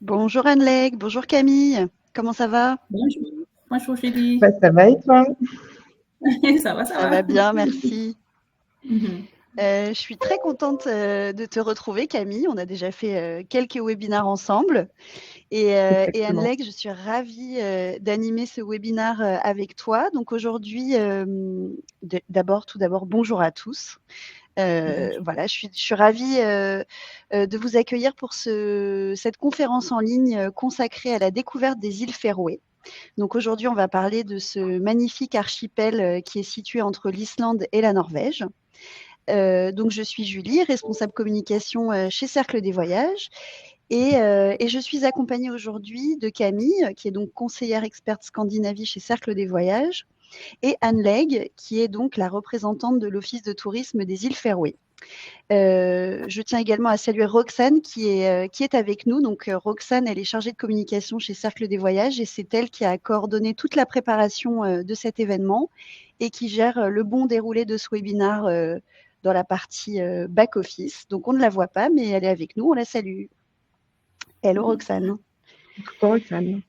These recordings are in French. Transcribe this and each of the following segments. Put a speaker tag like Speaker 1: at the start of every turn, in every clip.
Speaker 1: Bonjour Anleg, bonjour Camille, comment ça va?
Speaker 2: Bonjour, bonjour Julie.
Speaker 3: Bah, ça va et toi?
Speaker 2: Ça va, ça
Speaker 1: Ça va
Speaker 2: va.
Speaker 1: bien, merci.
Speaker 2: Mhm.
Speaker 1: Je suis très contente de te retrouver Camille. On a déjà fait quelques webinaires ensemble. Et
Speaker 3: Exactement.
Speaker 1: Anleg, je suis ravie d'animer ce webinaire avec toi. Donc aujourd'hui, tout d'abord, bonjour à tous.
Speaker 2: Bonjour.
Speaker 1: Voilà, je suis ravie de vous accueillir pour cette conférence en ligne consacrée à la découverte des îles Féroé. Donc aujourd'hui, on va parler de ce magnifique archipel qui est situé entre l'Islande et la Norvège. Donc je suis Julie, responsable communication chez Cercle des Voyages. Et je suis accompagnée aujourd'hui de Camille, qui est donc conseillère experte Scandinavie chez Cercle des Voyages, et Anne Legge, qui est donc la représentante de l'Office de tourisme des îles Féroé. Je tiens également à saluer Roxane qui est avec nous. Donc Roxane, elle est chargée de communication chez Cercle des Voyages et c'est elle qui a coordonné toute la préparation de cet événement et qui gère le bon déroulé de ce webinaire dans la partie back-office. Donc on ne la voit pas, mais elle est avec nous. On la salue. Hello Roxane.
Speaker 3: Coucou Roxane.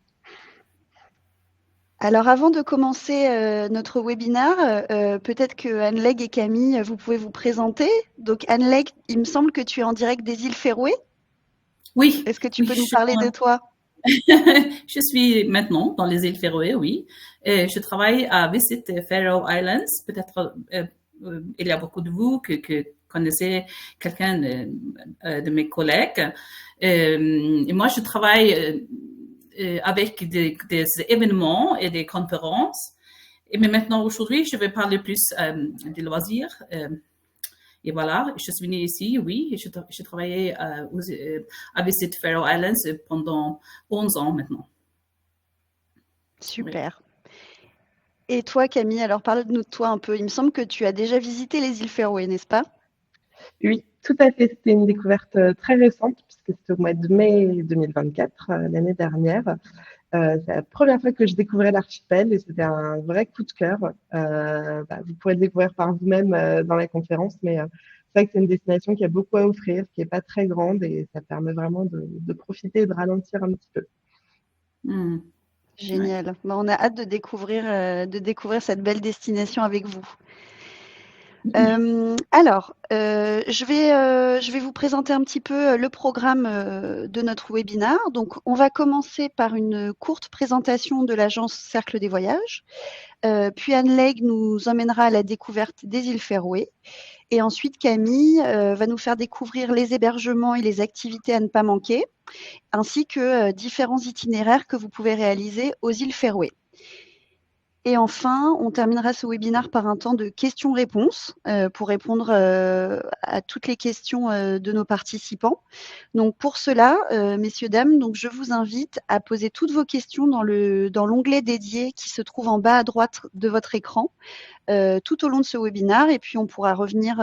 Speaker 1: Alors avant de commencer notre webinaire, peut-être que Anne-Legge et Camille, vous pouvez vous présenter. Donc Anne-Legge, il me semble que tu es en direct des îles Féroé.
Speaker 2: Oui,
Speaker 1: Est-ce que tu
Speaker 2: oui,
Speaker 1: peux nous parler de toi?
Speaker 2: je suis maintenant dans les îles Féroé, oui. Et je travaille à Visit Faroe Islands. Peut-être il y a beaucoup de vous que connaissez quelqu'un de mes collègues. Et moi, je travaille avec des événements et des conférences. Mais maintenant, aujourd'hui, je vais parler plus des loisirs. Et voilà, je suis née ici, oui, et je travaillais à Visit Faroe Islands pendant 11 ans maintenant. Oui.
Speaker 1: Super. Et toi, Camille, alors parle-nous de toi un peu. Il me semble que tu as déjà visité les îles Féroé, n'est-ce pas?
Speaker 3: Oui, tout à fait. C'était une découverte très récente puisque c'était au mois de mai 2024, l'année dernière. C'est la première fois que je découvrais l'archipel et c'était un vrai coup de cœur. Vous pourrez le découvrir par vous-même dans la conférence, mais c'est vrai que c'est une destination qui a beaucoup à offrir, qui n'est pas très grande et ça permet vraiment de profiter et de ralentir un petit peu.
Speaker 2: Mm. Ouais.
Speaker 1: Génial. Bah, on a hâte de découvrir cette belle destination avec vous. Je vais vous présenter un petit peu le programme de notre webinaire. Donc, on va commencer par une courte présentation de l'agence Cercle des Voyages. Puis Anne Legge nous emmènera à la découverte des îles Féroé. Et ensuite, Camille va nous faire découvrir les hébergements et les activités à ne pas manquer, ainsi que différents itinéraires que vous pouvez réaliser aux îles Féroé. Et enfin, on terminera ce webinaire par un temps de questions-réponses pour répondre à toutes les questions de nos participants. Donc pour cela, messieurs, dames, donc je vous invite à poser toutes vos questions dans l'onglet dédié qui se trouve en bas à droite de votre écran tout au long de ce webinaire et puis on pourra revenir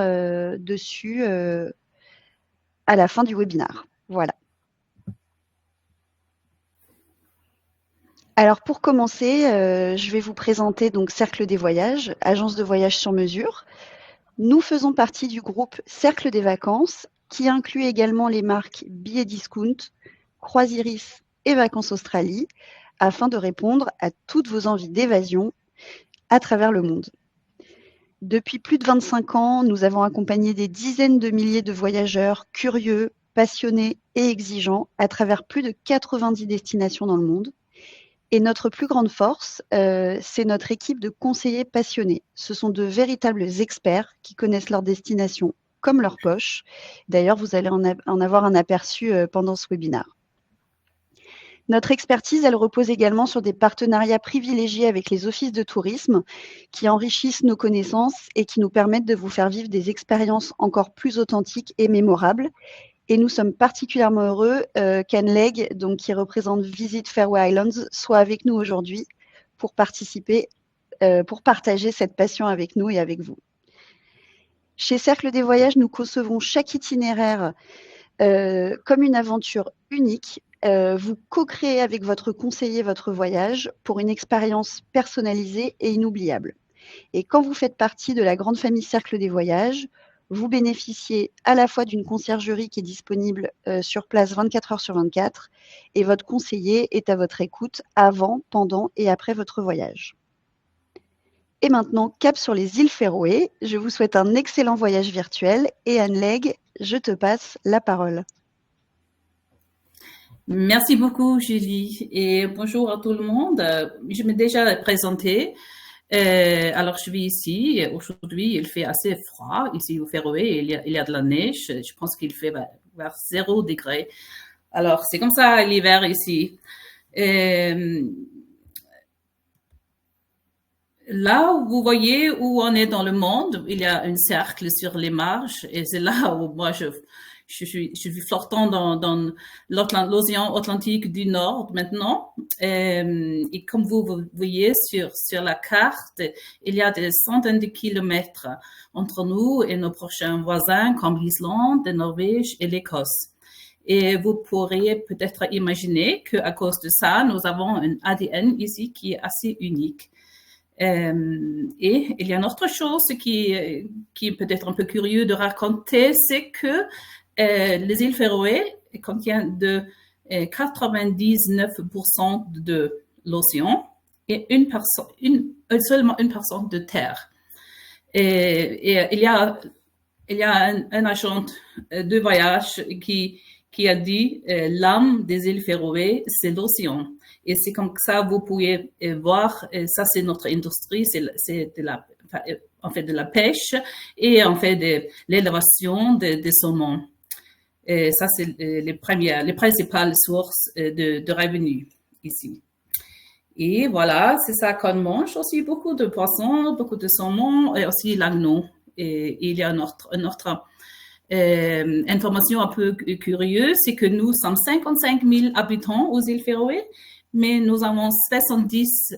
Speaker 1: dessus à la fin du webinaire. Voilà. Alors pour commencer, je vais vous présenter donc Cercle des Voyages, agence de voyage sur mesure. Nous faisons partie du groupe Cercle des Vacances, qui inclut également les marques Billets Discount, Croisiris et Vacances Australie, afin de répondre à toutes vos envies d'évasion à travers le monde. Depuis plus de 25 ans, nous avons accompagné des dizaines de milliers de voyageurs curieux, passionnés et exigeants à travers plus de 90 destinations dans le monde. Et notre plus grande force, c'est notre équipe de conseillers passionnés. Ce sont de véritables experts qui connaissent leur destination comme leur poche. D'ailleurs, vous allez en avoir un aperçu pendant ce webinaire. Notre expertise, elle repose également sur des partenariats privilégiés avec les offices de tourisme qui enrichissent nos connaissances et qui nous permettent de vous faire vivre des expériences encore plus authentiques et mémorables. Et nous sommes particulièrement heureux qu'Anne Legge, donc, qui représente Visit Faroe Islands, soit avec nous aujourd'hui pour participer, pour partager cette passion avec nous et avec vous. Chez Cercle des Voyages, nous concevons chaque itinéraire comme une aventure unique. Vous co-créez avec votre conseiller votre voyage pour une expérience personnalisée et inoubliable. Et quand vous faites partie de la grande famille Cercle des Voyages, vous bénéficiez à la fois d'une conciergerie qui est disponible sur place 24 heures sur 24 et votre conseiller est à votre écoute avant, pendant et après votre voyage. Et maintenant, cap sur les îles Féroé. Je vous souhaite un excellent voyage virtuel et Anne Legge, je te passe la parole.
Speaker 2: Merci beaucoup, Julie, et bonjour à tout le monde. Je m'ai déjà présentée. Alors, je vis ici. Aujourd'hui, il fait assez froid ici au Féroé. Il y a de la neige. Je pense qu'il fait vers 0 degré. Alors, c'est comme ça l'hiver ici. Là, vous voyez où on est dans le monde. Il y a un cercle sur les marges et c'est là où moi je suis flottant dans l'océan Atlantique du Nord maintenant. Et comme vous voyez sur la carte, il y a des centaines de kilomètres entre nous et nos prochains voisins comme l'Islande, la Norvège et l'Écosse. Et vous pourriez peut-être imaginer qu'à cause de ça, nous avons un ADN ici qui est assez unique. Et il y a une autre chose qui est peut-être un peu curieux de raconter, c'est que les îles Féroé contiennent de 99% de l'océan et seulement 1% de terre. Et il y a un agent de voyage qui a dit l'âme des îles Féroé, c'est l'océan. Et c'est comme ça vous pouvez voir, ça c'est notre industrie, on fait de la pêche et on fait de l'élévation des saumons. Et ça c'est les principales sources de revenus ici. Et voilà, c'est ça qu'on mange aussi, beaucoup de poissons, beaucoup de saumons et aussi l'agneau. Et il y a une autre information un peu curieuse, c'est que nous sommes 55 000 habitants aux îles Féroé, mais nous avons 70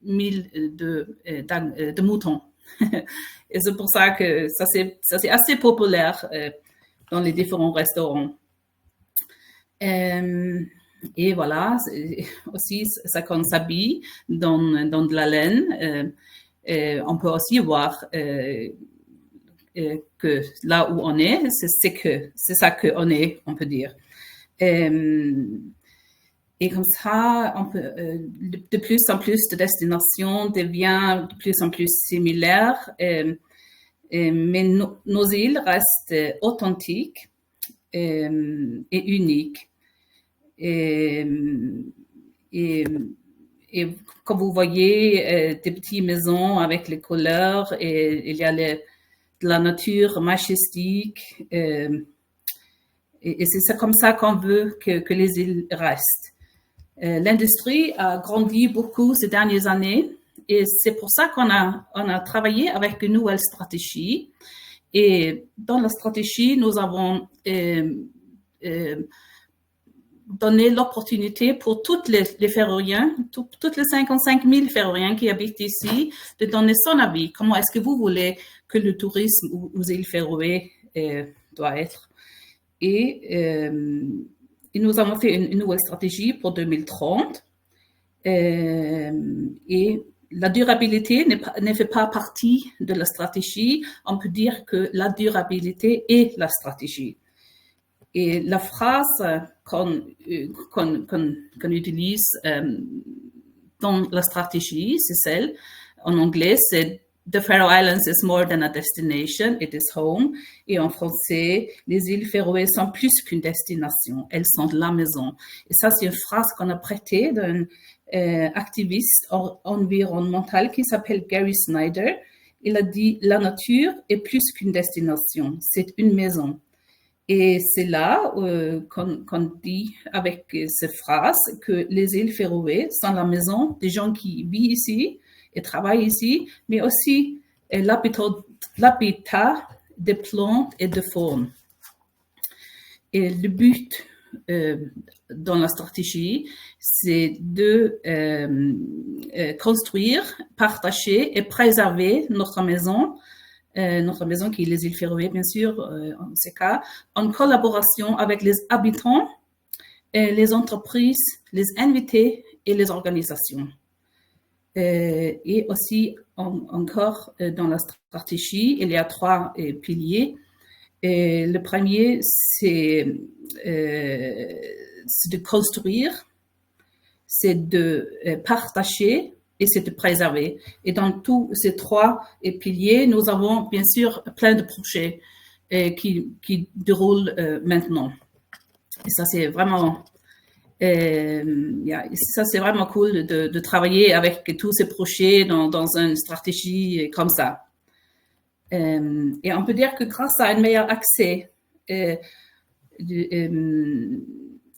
Speaker 2: 000 de moutons. Et c'est pour ça que ça c'est assez populaire dans les différents restaurants. Et voilà, aussi ça qu'on s'habille dans de la laine. On peut aussi voir que là où on est, c'est ça qu'on est, on peut dire. Et comme ça, on peut, de plus en plus de destinations deviennent de plus en plus similaires, mais nos îles restent authentiques et uniques. Et comme vous voyez, des petites maisons avec les couleurs, et il y a de la nature majestique, et c'est comme ça qu'on veut que les îles restent. L'industrie a grandi beaucoup ces dernières années et c'est pour ça qu'on a travaillé avec une nouvelle stratégie. Et dans la stratégie, nous avons donné l'opportunité pour toutes les Féroïens, toutes les 55 000 Féroïens qui habitent ici, de donner son avis. Comment est-ce que vous voulez que le tourisme aux îles Féroé doit être? Et nous avons fait une nouvelle stratégie pour 2030 et la durabilité ne fait pas partie de la stratégie. On peut dire que la durabilité est la stratégie. Et la phrase qu'on utilise dans la stratégie, c'est celle en anglais, c'est The Faroe Islands is more than a destination, it is home. Et en français, les îles Féroé sont plus qu'une destination, elles sont la maison. Et ça, c'est une phrase qu'on a prêtée d'un activiste environnemental qui s'appelle Gary Snyder. Il a dit, la nature est plus qu'une destination, c'est une maison. Et c'est là qu'on dit avec cette phrase que les îles Féroé sont la maison des gens qui vivent ici et travaillent ici, mais aussi l'habitat des plantes et de faune. Et le but dans la stratégie, c'est de construire, partager et préserver notre maison qui est les îles Féroé, bien sûr, en ce cas, en collaboration avec les habitants, les entreprises, les invités et les organisations. Et aussi, encore dans la stratégie, il y a 3 piliers. Et le premier, c'est de construire, c'est de partager et c'est de préserver. Et dans tous ces 3 piliers, nous avons bien sûr plein de projets qui déroulent maintenant. Et ça, c'est vraiment ça, c'est vraiment cool de travailler avec tous ces projets dans une stratégie comme ça. Et on peut dire que grâce à un meilleur accès et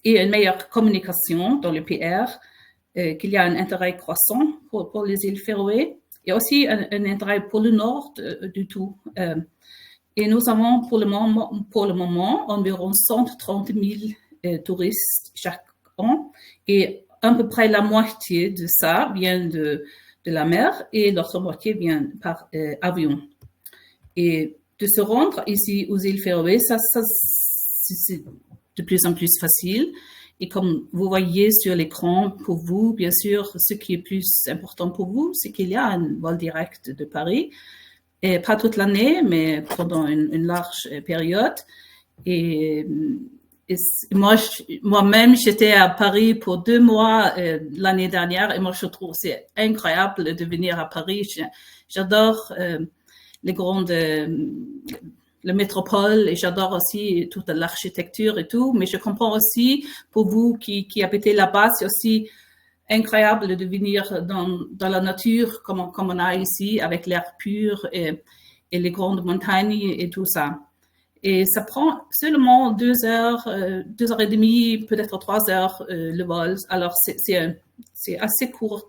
Speaker 2: une meilleure communication dans le PR, qu'il y a un intérêt croissant pour les îles Féroé et aussi un intérêt pour le nord du tout. Et nous avons pour le moment environ 130 000 touristes chaque an et à peu près la moitié de ça vient de la mer et l'autre moitié vient par avion. Et de se rendre ici aux îles Féroé, ça c'est de plus en plus facile. Et comme vous voyez sur l'écran, pour vous, bien sûr, ce qui est plus important pour vous, c'est qu'il y a un vol direct de Paris, et pas toute l'année, mais pendant une large période. Et moi-même, j'étais à Paris pour 2 mois l'année dernière, et moi, je trouve c'est incroyable de venir à Paris. J'adore les grandes la métropole et j'adore aussi toute l'architecture et tout, mais je comprends aussi pour vous qui habitez là-bas, c'est aussi incroyable de venir dans la nature comme on a ici avec l'air pur et les grandes montagnes et tout ça. Et ça prend seulement 2 heures, 2 heures et demie, peut-être 3 heures le vol. Alors c'est assez court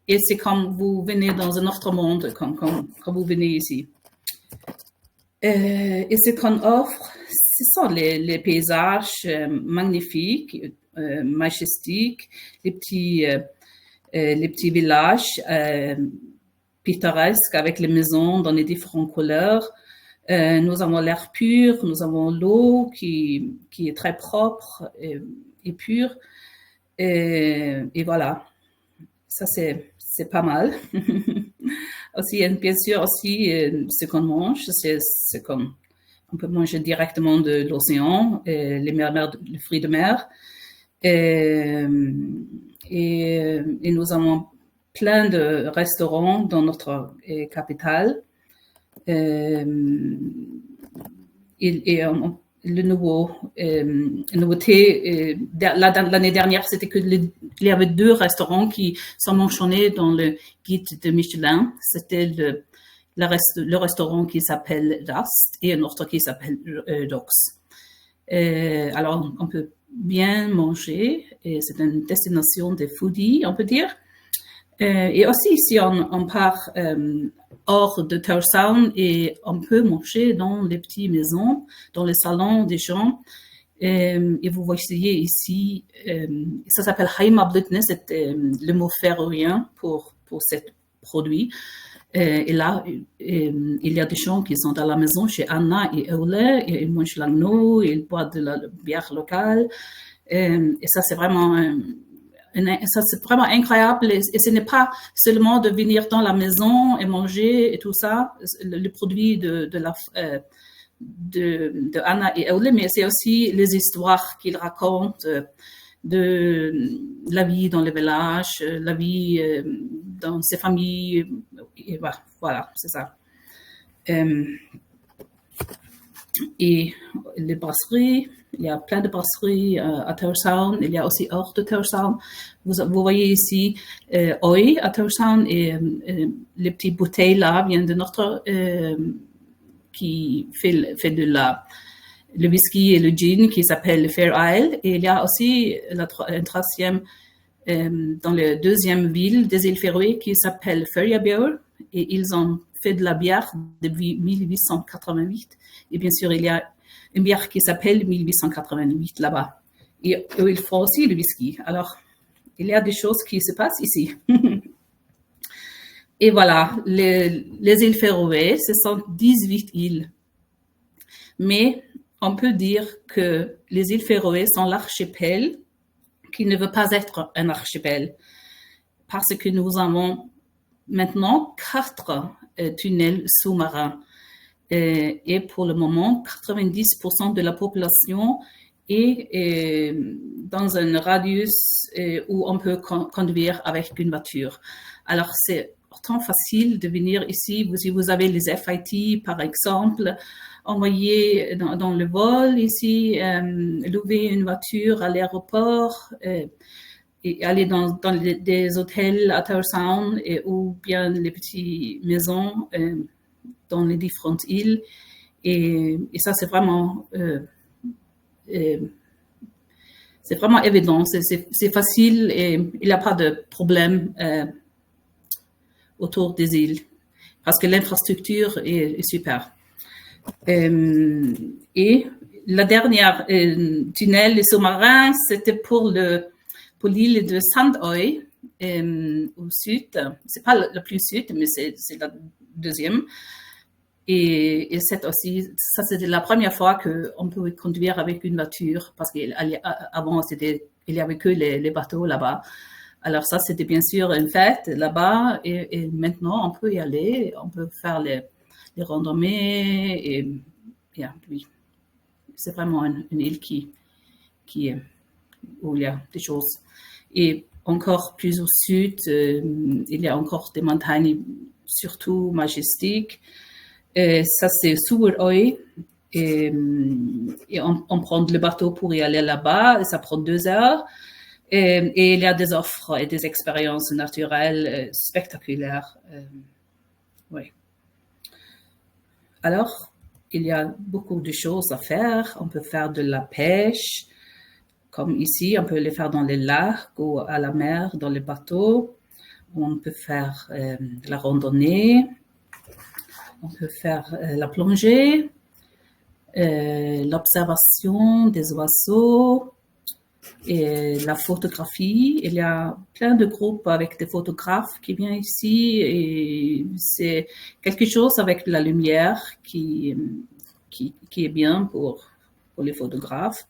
Speaker 2: et c'est comme vous venez dans un autre monde quand vous venez ici. Et ce qu'on offre, ce sont les paysages magnifiques, majestiques, les petits villages pittoresques avec les maisons dans les différentes couleurs. Nous avons l'air pur, nous avons l'eau qui est très propre et pure. Et voilà, ça c'est pas mal. Aussi, bien sûr, aussi, ce qu'on mange, c'est comme on peut manger directement de l'océan, les fruits de mer. Et nous avons plein de restaurants dans notre capitale. La nouveauté l'année dernière, c'était qu'il y avait 2 restaurants qui sont mentionnés dans le guide de Michelin. C'était le restaurant qui s'appelle Rast et un autre qui s'appelle Dox. Alors, on peut bien manger et c'est une destination de foodies, on peut dire. Et aussi, si on part hors de Tórshavn et on peut manger dans les petites maisons, dans les salons des gens. Et vous voyez ici, ça s'appelle heimablutni, c'est le mot féroïen pour ce produit. Et là, il y a des gens qui sont dans la maison chez Anna et Ole, et ils mangent l'agneau, ils boivent de la bière locale. Et ça, c'est vraiment incroyable et ce n'est pas seulement de venir dans la maison et manger et tout ça, le produit de Anna et Ole, mais c'est aussi les histoires qu'ils racontent de la vie dans les villages, la vie dans ces familles, et voilà, c'est ça. Et les brasseries, il y a plein de brasseries à Tórshavn, il y a aussi hors de Tórshavn. Vous voyez ici Oi à Tórshavn et les petites bouteilles là viennent de notre qui fait de le whisky et le gin qui s'appelle le Fair Isle. Et il y a aussi un troisième dans la deuxième ville des îles Féroé qui s'appelle Føroyabjór et ils ont fait de la bière depuis 1888. Et bien sûr, il y a une bière qui s'appelle 1888 là-bas. Et eux, ils font aussi le whisky. Alors, il y a des choses qui se passent ici. Et voilà, les îles Féroé, ce sont 18 îles. Mais on peut dire que les îles Féroé sont l'archipel qui ne veut pas être un archipel. parce que nous avons maintenant 4 tunnels sous-marins. Et pour le moment, 90% de la population est dans un radius où on peut conduire avec une voiture. Alors, c'est pourtant facile de venir ici. Si vous avez les FIT, par exemple, envoyer dans le vol ici, louer une voiture à l'aéroport, et aller dans des hôtels à Tower Sound ou bien les petites maisons dans les différentes îles. Et ça, c'est vraiment évident, c'est facile et il n'y a pas de problème autour des îles parce que l'infrastructure est super. Et la dernière tunnel sous-marin, c'était pour l'île de Sandoy au sud. C'est pas le plus sud, mais c'est la deuxième. Et ça, c'était la première fois qu'on pouvait conduire avec une voiture parce qu'avant, il n'y avait que les bateaux là-bas. Alors ça, c'était bien sûr une fête là-bas et maintenant, on peut y aller, on peut faire les randonnées et oui, c'est vraiment une île où il y a des choses. Et encore plus au sud, il y a encore des montagnes surtout majestiques. Ça, c'est Suðuroy. Et on prend le bateau pour y aller là-bas. Et ça prend 2 heures. Et il y a des offres et des expériences naturelles spectaculaires. Oui. Alors, il y a beaucoup de choses à faire. On peut faire de la pêche. Comme ici, on peut les faire dans les lacs ou à la mer, dans les bateaux. On peut faire de la randonnée. On peut faire la plongée, l'observation des oiseaux et la photographie. Il y a plein de groupes avec des photographes qui viennent ici et c'est quelque chose avec la lumière qui est bien pour les photographes.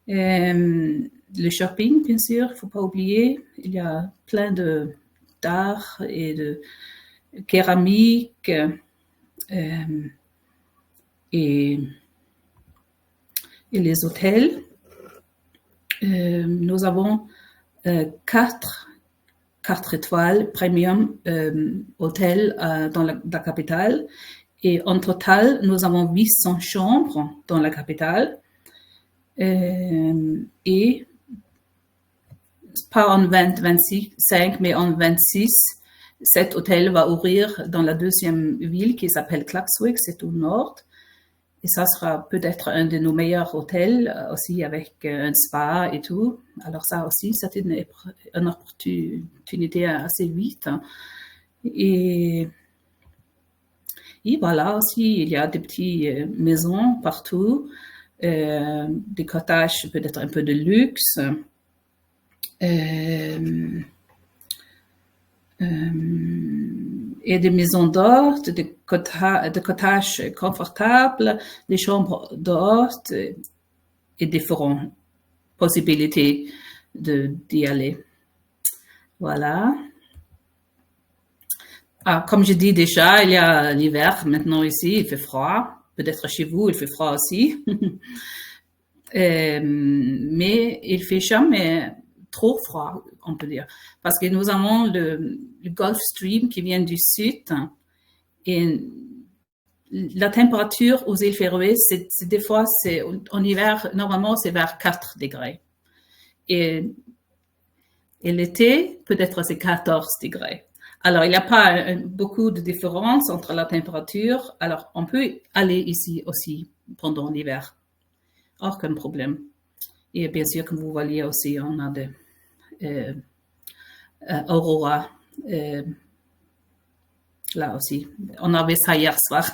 Speaker 2: Le shopping, bien sûr, il ne faut pas oublier. Il y a plein d'art et de céramique. Et les hôtels, nous avons 4 étoiles premium hôtels dans la capitale et en total nous avons 800 chambres dans la capitale et pas en 2025 mais en 26. Cet hôtel va ouvrir dans la deuxième ville qui s'appelle Klaksvík, c'est au nord. Et ça sera peut-être un de nos meilleurs hôtels aussi avec un spa et tout. Alors ça aussi, c'est une opportunité assez vite. Et voilà aussi, il y a des petites maisons partout, des cottages peut-être un peu de luxe. Et des maisons d'hôtes, des cottages confortables, des chambres d'hôtes et différentes possibilités d'y aller. Voilà. Comme je dis déjà, il y a l'hiver maintenant ici, il fait froid. Peut-être chez vous, il fait froid aussi. Mais il fait jamais trop froid, on peut dire. Parce que nous avons le Gulf Stream qui vient du sud et la température aux îles Féroé, des fois, en hiver, normalement, c'est vers 4 degrés. Et l'été, peut-être c'est 14 degrés. Alors, il n'y a pas beaucoup de différence entre la température. Alors, on peut aller ici aussi pendant l'hiver. Aucun problème. Et bien sûr, comme vous voyez aussi, on a des aurora là aussi. On avait ça hier soir.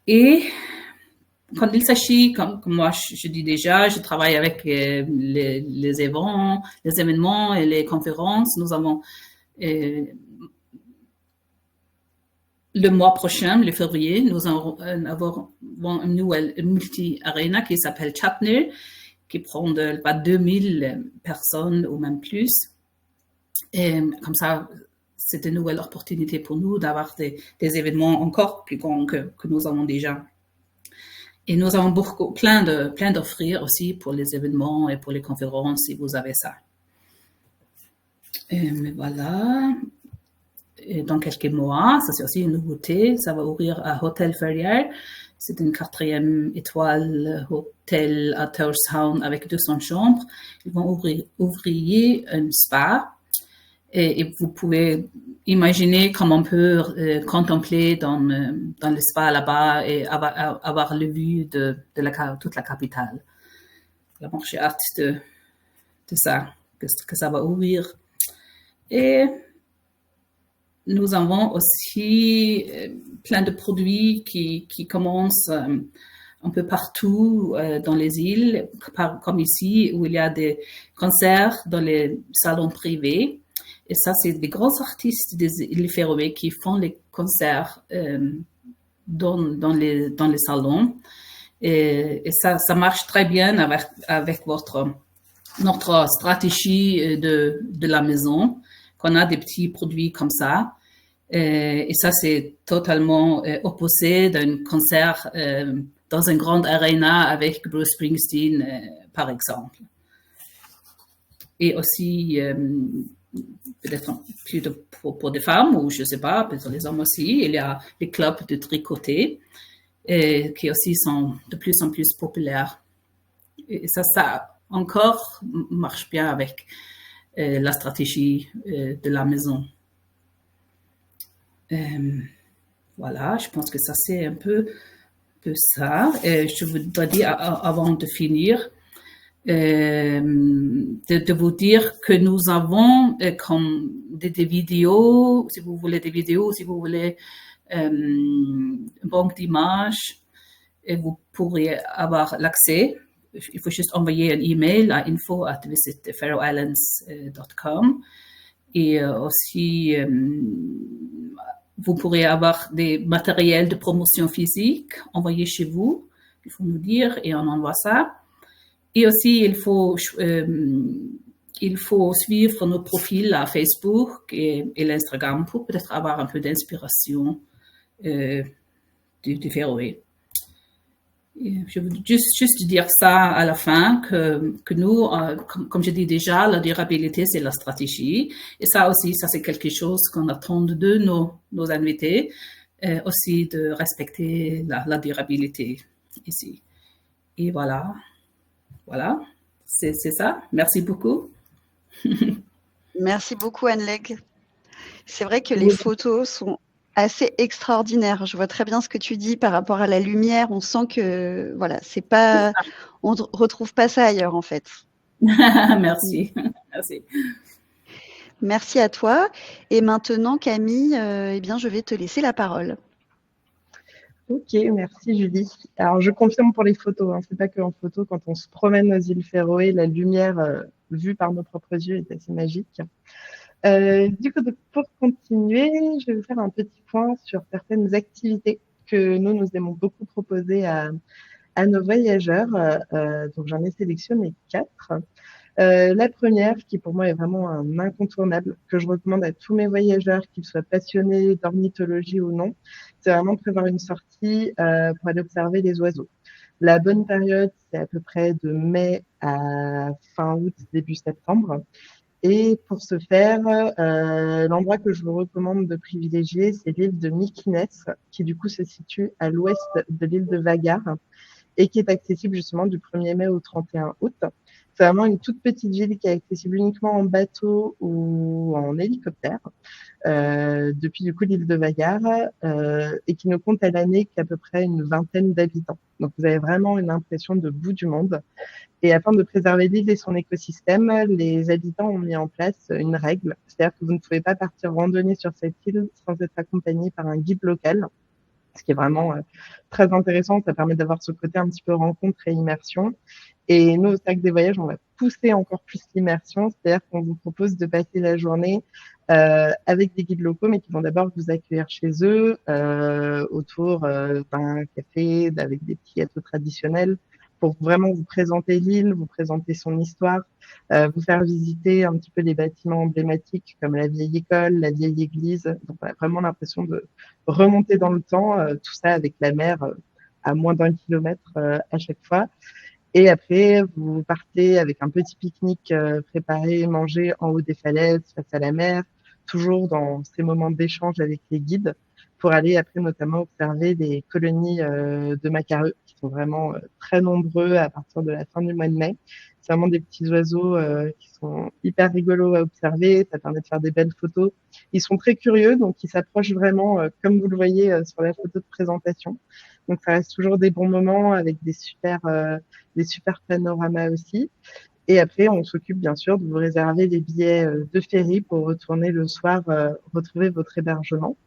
Speaker 2: Et quand il s'agit, comme moi je dis déjà, je travaille avec les événements et les conférences. Nous avons le mois prochain, le février, nous avons une nouvelle multi-arena qui s'appelle Chatner, qui prend pas 2000 personnes ou même plus. Et comme ça, c'est une nouvelle opportunité pour nous d'avoir des événements encore plus grands que nous avons déjà. Et nous avons plein d'offrir aussi pour les événements et pour les conférences si vous avez ça. Mais voilà. Et dans quelques mois, ça c'est aussi une nouveauté, ça va ouvrir à Hôtel Ferrières. C'est une 4e étoile hôtel à Tórshavn avec 200 chambres. Ils vont ouvrir un spa et vous pouvez imaginer comment on peut contempler dans le spa là-bas et avoir le vue de toute la capitale. Vraiment, j'ai hâte de ça, que ça va ouvrir. Et nous avons aussi plein de produits qui commencent un peu partout dans les îles, comme ici, où il y a des concerts dans les salons privés. Et ça, c'est des grands artistes des îles Féroé qui font les concerts dans les salons. Et ça marche très bien avec notre stratégie de la maison, qu'on a des petits produits comme ça. Et ça, c'est totalement opposé d'un concert dans une grande arena avec Bruce Springsteen, par exemple. Et aussi, peut-être plus pour des femmes, ou je ne sais pas, peut-être les hommes aussi, il y a les clubs de tricoter qui aussi sont de plus en plus populaires. Et ça encore marche bien avec la stratégie de la maison. Voilà, je pense que ça c'est un peu ça. Je voudrais dire avant de finir, de vous dire que nous avons comme des vidéos, si vous voulez des vidéos, si vous voulez une banque d'images, et vous pourrez avoir l'accès. Il faut juste envoyer un email à info@visitfaroeislands.com et aussi vous pourrez avoir des matériels de promotion physique envoyés chez vous. Il faut nous dire et on envoie ça. Et aussi, il faut suivre nos profils à Facebook et l'Instagram pour peut-être avoir un peu d'inspiration du Féroé. Je veux juste dire ça à la fin, que nous, comme je dis déjà, la durabilité, c'est la stratégie. Et ça aussi, ça c'est quelque chose qu'on attend de nos invités, aussi de respecter la durabilité ici. Et voilà, c'est ça. Merci beaucoup.
Speaker 1: Merci beaucoup, Anne-Lég. C'est vrai que les photos sont assez extraordinaire. Je vois très bien ce que tu dis par rapport à la lumière. On sent que voilà, c'est pas, on ne retrouve pas ça ailleurs en fait.
Speaker 2: Merci. Merci.
Speaker 1: Merci à toi. Et maintenant, Camille, eh bien, je vais te laisser la parole.
Speaker 3: Ok, merci Julie. Alors, je confirme pour les photos, hein, c'est pas que en photo. Quand on se promène aux îles Féroé, la lumière vue par nos propres yeux est assez magique. Du coup, pour continuer, je vais vous faire un petit point sur certaines activités que nous aimons beaucoup proposer à nos voyageurs. Donc, j'en ai sélectionné 4. La première, qui pour moi est vraiment un incontournable, que je recommande à tous mes voyageurs, qu'ils soient passionnés d'ornithologie ou non, c'est vraiment de prévoir une sortie pour aller observer les oiseaux. La bonne période, c'est à peu près de mai à fin août, début septembre. Et pour ce faire, l'endroit que je vous recommande de privilégier, c'est l'île de Mykines, qui du coup se situe à l'ouest de l'île de Vagar et qui est accessible justement du 1er mai au 31 août. C'est vraiment une toute petite ville qui est accessible uniquement en bateau ou en hélicoptère depuis du coup l'île de Vagar et qui ne compte à l'année qu'à peu près une vingtaine d'habitants. Donc vous avez vraiment une impression de bout du monde. Et afin de préserver l'île et son écosystème, les habitants ont mis en place une règle, c'est-à-dire que vous ne pouvez pas partir randonner sur cette île sans être accompagné par un guide local, ce qui est vraiment très intéressant. Ça permet d'avoir ce côté un petit peu rencontre et immersion. Et nous, au Cercle des Voyages, on va pousser encore plus l'immersion, c'est-à-dire qu'on vous propose de passer la journée avec des guides locaux, mais qui vont d'abord vous accueillir chez eux autour d'un café avec des petits gâteaux traditionnels pour vraiment vous présenter l'île, vous présenter son histoire, vous faire visiter un petit peu les bâtiments emblématiques comme la vieille école, la vieille église. Donc, on a vraiment l'impression de remonter dans le temps, tout ça avec la mer à moins d'1 kilomètre à chaque fois. Et après, vous partez avec un petit pique-nique préparé, mangé en haut des falaises, face à la mer, toujours dans ces moments d'échange avec les guides, pour aller après notamment observer des colonies de macareux qui sont vraiment très nombreux à partir de la fin du mois de mai. C'est vraiment des petits oiseaux qui sont hyper rigolos à observer. Ça permet de faire des belles photos. Ils sont très curieux, donc ils s'approchent vraiment, comme vous le voyez sur la photo de présentation. Donc ça reste toujours des bons moments avec des super panoramas aussi. Et après, on s'occupe bien sûr de vous réserver des billets de ferry pour retourner le soir, retrouver votre hébergement.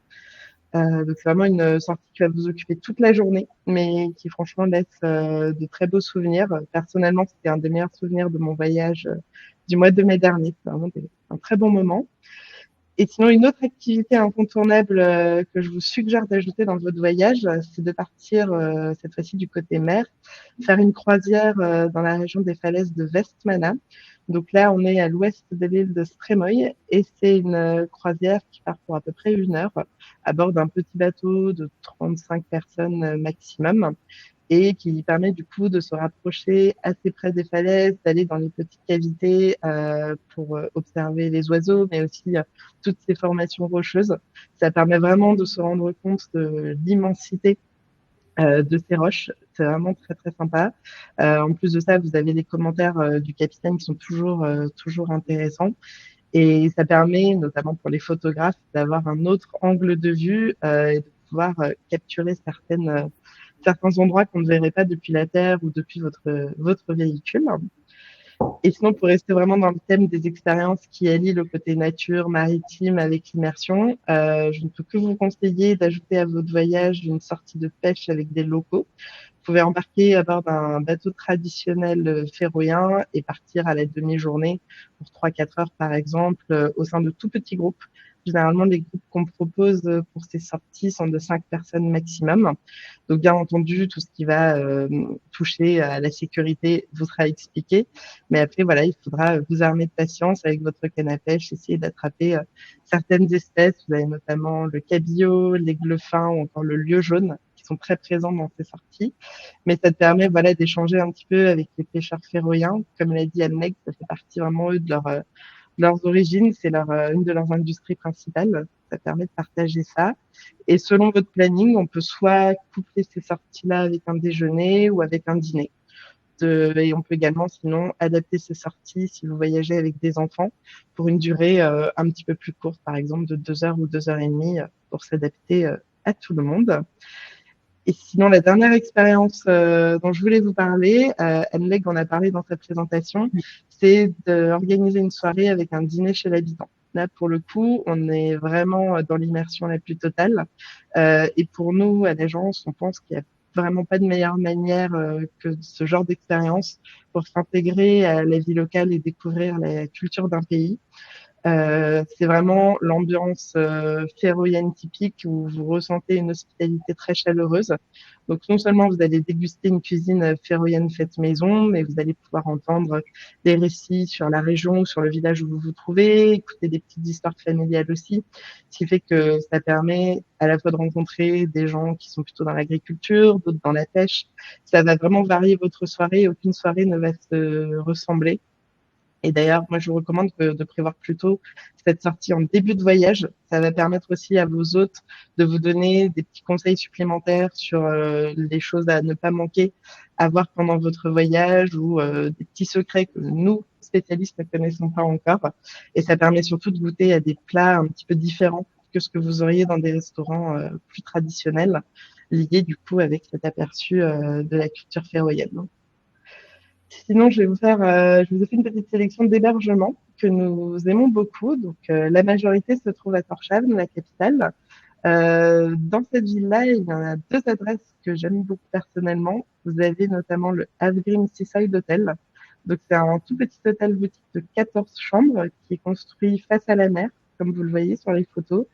Speaker 3: Donc c'est vraiment une sortie qui va vous occuper toute la journée, mais qui franchement laisse de très beaux souvenirs. Personnellement, c'était un des meilleurs souvenirs de mon voyage du mois de mai dernier. C'est vraiment un très bon moment. Et sinon, une autre activité incontournable que je vous suggère d'ajouter dans votre voyage, c'est de partir cette fois-ci du côté mer, faire une croisière dans la région des falaises de Vestmanna. Donc là, on est à l'ouest de l'île de Streymoy et c'est une croisière qui part pour à peu près 1 heure à bord d'un petit bateau de 35 personnes maximum et qui permet du coup de se rapprocher assez près des falaises, d'aller dans les petites cavités pour observer les oiseaux, mais aussi toutes ces formations rocheuses. Ça permet vraiment de se rendre compte de l'immensité de ces roches. C'est vraiment très très sympa. En plus de ça, vous avez les commentaires du capitaine qui sont toujours intéressants. Et ça permet, notamment pour les photographes, d'avoir un autre angle de vue et de pouvoir capturer certains endroits qu'on ne verrait pas depuis la Terre ou depuis votre véhicule. Et sinon, pour rester vraiment dans le thème des expériences qui allient le côté nature, maritime avec l'immersion, je ne peux que vous conseiller d'ajouter à votre voyage une sortie de pêche avec des locaux. Vous pouvez embarquer à bord d'un bateau traditionnel féroïen et partir à la demi-journée pour 3-4 heures, par exemple, au sein de tout petits groupes. Généralement, les groupes qu'on propose pour ces sorties sont de 5 personnes maximum. Donc, bien entendu, tout ce qui va toucher à la sécurité vous sera expliqué. Mais après, voilà, il faudra vous armer de patience avec votre canne à pêche, essayer d'attraper certaines espèces. Vous avez notamment le cabillaud, l'aigle fin ou encore le lieu jaune qui sont très présents dans ces sorties. Mais ça te permet, voilà, d'échanger un petit peu avec les pêcheurs féroïens. Comme l'a dit Alneg, ça fait partie vraiment, eux, de leurs origines. C'est une de leurs industries principales. Ça permet de partager ça. Et selon votre planning, on peut soit coupler ces sorties-là avec un déjeuner ou avec un dîner. Et on peut également, sinon, adapter ces sorties si vous voyagez avec des enfants pour une durée un petit peu plus courte, par exemple de 2 heures ou 2 heures et demie pour s'adapter à tout le monde. Et sinon, la dernière expérience dont je voulais vous parler, Anne-Leg en a parlé dans sa présentation, c'est d'organiser une soirée avec un dîner chez l'habitant. Là, pour le coup, on est vraiment dans l'immersion la plus totale. Et pour nous, à l'agence, on pense qu'il n'y a vraiment pas de meilleure manière que ce genre d'expérience pour s'intégrer à la vie locale et découvrir la culture d'un pays. C'est vraiment l'ambiance féroïenne typique où vous ressentez une hospitalité très chaleureuse. Donc non seulement vous allez déguster une cuisine féroïenne faite maison, mais vous allez pouvoir entendre des récits sur la région ou sur le village où vous vous trouvez, écouter des petites histoires familiales aussi, ce qui fait que ça permet à la fois de rencontrer des gens qui sont plutôt dans l'agriculture, d'autres dans la pêche. Ça va vraiment varier votre soirée, aucune soirée ne va se ressembler. Et d'ailleurs, moi, je vous recommande de prévoir plutôt cette sortie en début de voyage. Ça va permettre aussi à vos hôtes de vous donner des petits conseils supplémentaires sur les choses à ne pas manquer à voir pendant votre voyage ou des petits secrets que nous, spécialistes, ne connaissons pas encore. Et ça permet surtout de goûter à des plats un petit peu différents que ce que vous auriez dans des restaurants plus traditionnels, liés du coup avec cet aperçu de la culture féroïenne. Sinon, je vous ai fait une petite sélection d'hébergements que nous aimons beaucoup. Donc, la majorité se trouve à Tórshavn, la capitale. Dans cette ville-là, il y en a 2 adresses que j'aime beaucoup personnellement. Vous avez notamment le Havgrim Seaside Hotel. Donc, c'est un tout petit hôtel boutique de 14 chambres qui est construit face à la mer, comme vous le voyez sur les photos.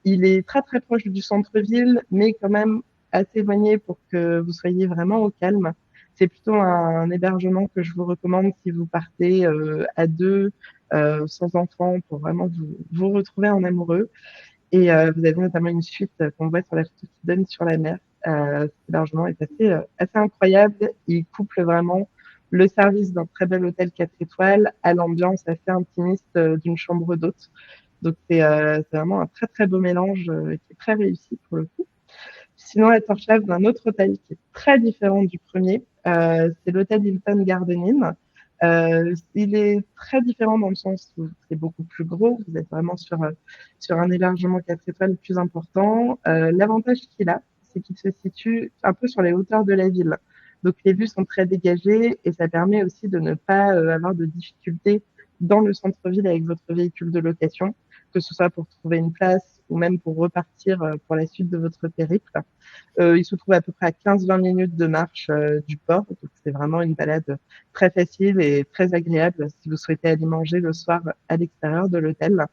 Speaker 3: Il est très, très proche du centre-ville, mais quand même assez éloigné pour que vous soyez vraiment au calme. C'est plutôt un hébergement que je vous recommande si vous partez à deux, sans enfants, pour vraiment vous retrouver en amoureux. Et vous avez notamment une suite qu'on voit sur la photo qui donne sur la mer. Cet hébergement est assez incroyable. Il couple vraiment le service d'un très bel hôtel 4 étoiles à l'ambiance assez intimiste d'une chambre d'hôte. Donc c'est vraiment un très très beau mélange qui est très réussi pour le coup. Sinon, à Torshov, un autre hôtel qui est très différent du premier, c'est l'hôtel Hilton Garden Inn. Il est très différent dans le sens où c'est beaucoup plus gros. Vous êtes vraiment sur un hébergement 4 étoiles plus important. L'avantage qu'il a, c'est qu'il se situe un peu sur les hauteurs de la ville. Donc les vues sont très dégagées et ça permet aussi de ne pas avoir de difficultés dans le centre-ville avec votre véhicule de location, que ce soit pour trouver une place ou même pour repartir pour la suite de votre périple. Il se trouve à peu près à 15-20 minutes de marche du port, donc c'est vraiment une balade très facile et très agréable si vous souhaitez aller manger le soir à l'extérieur de l'hôtel.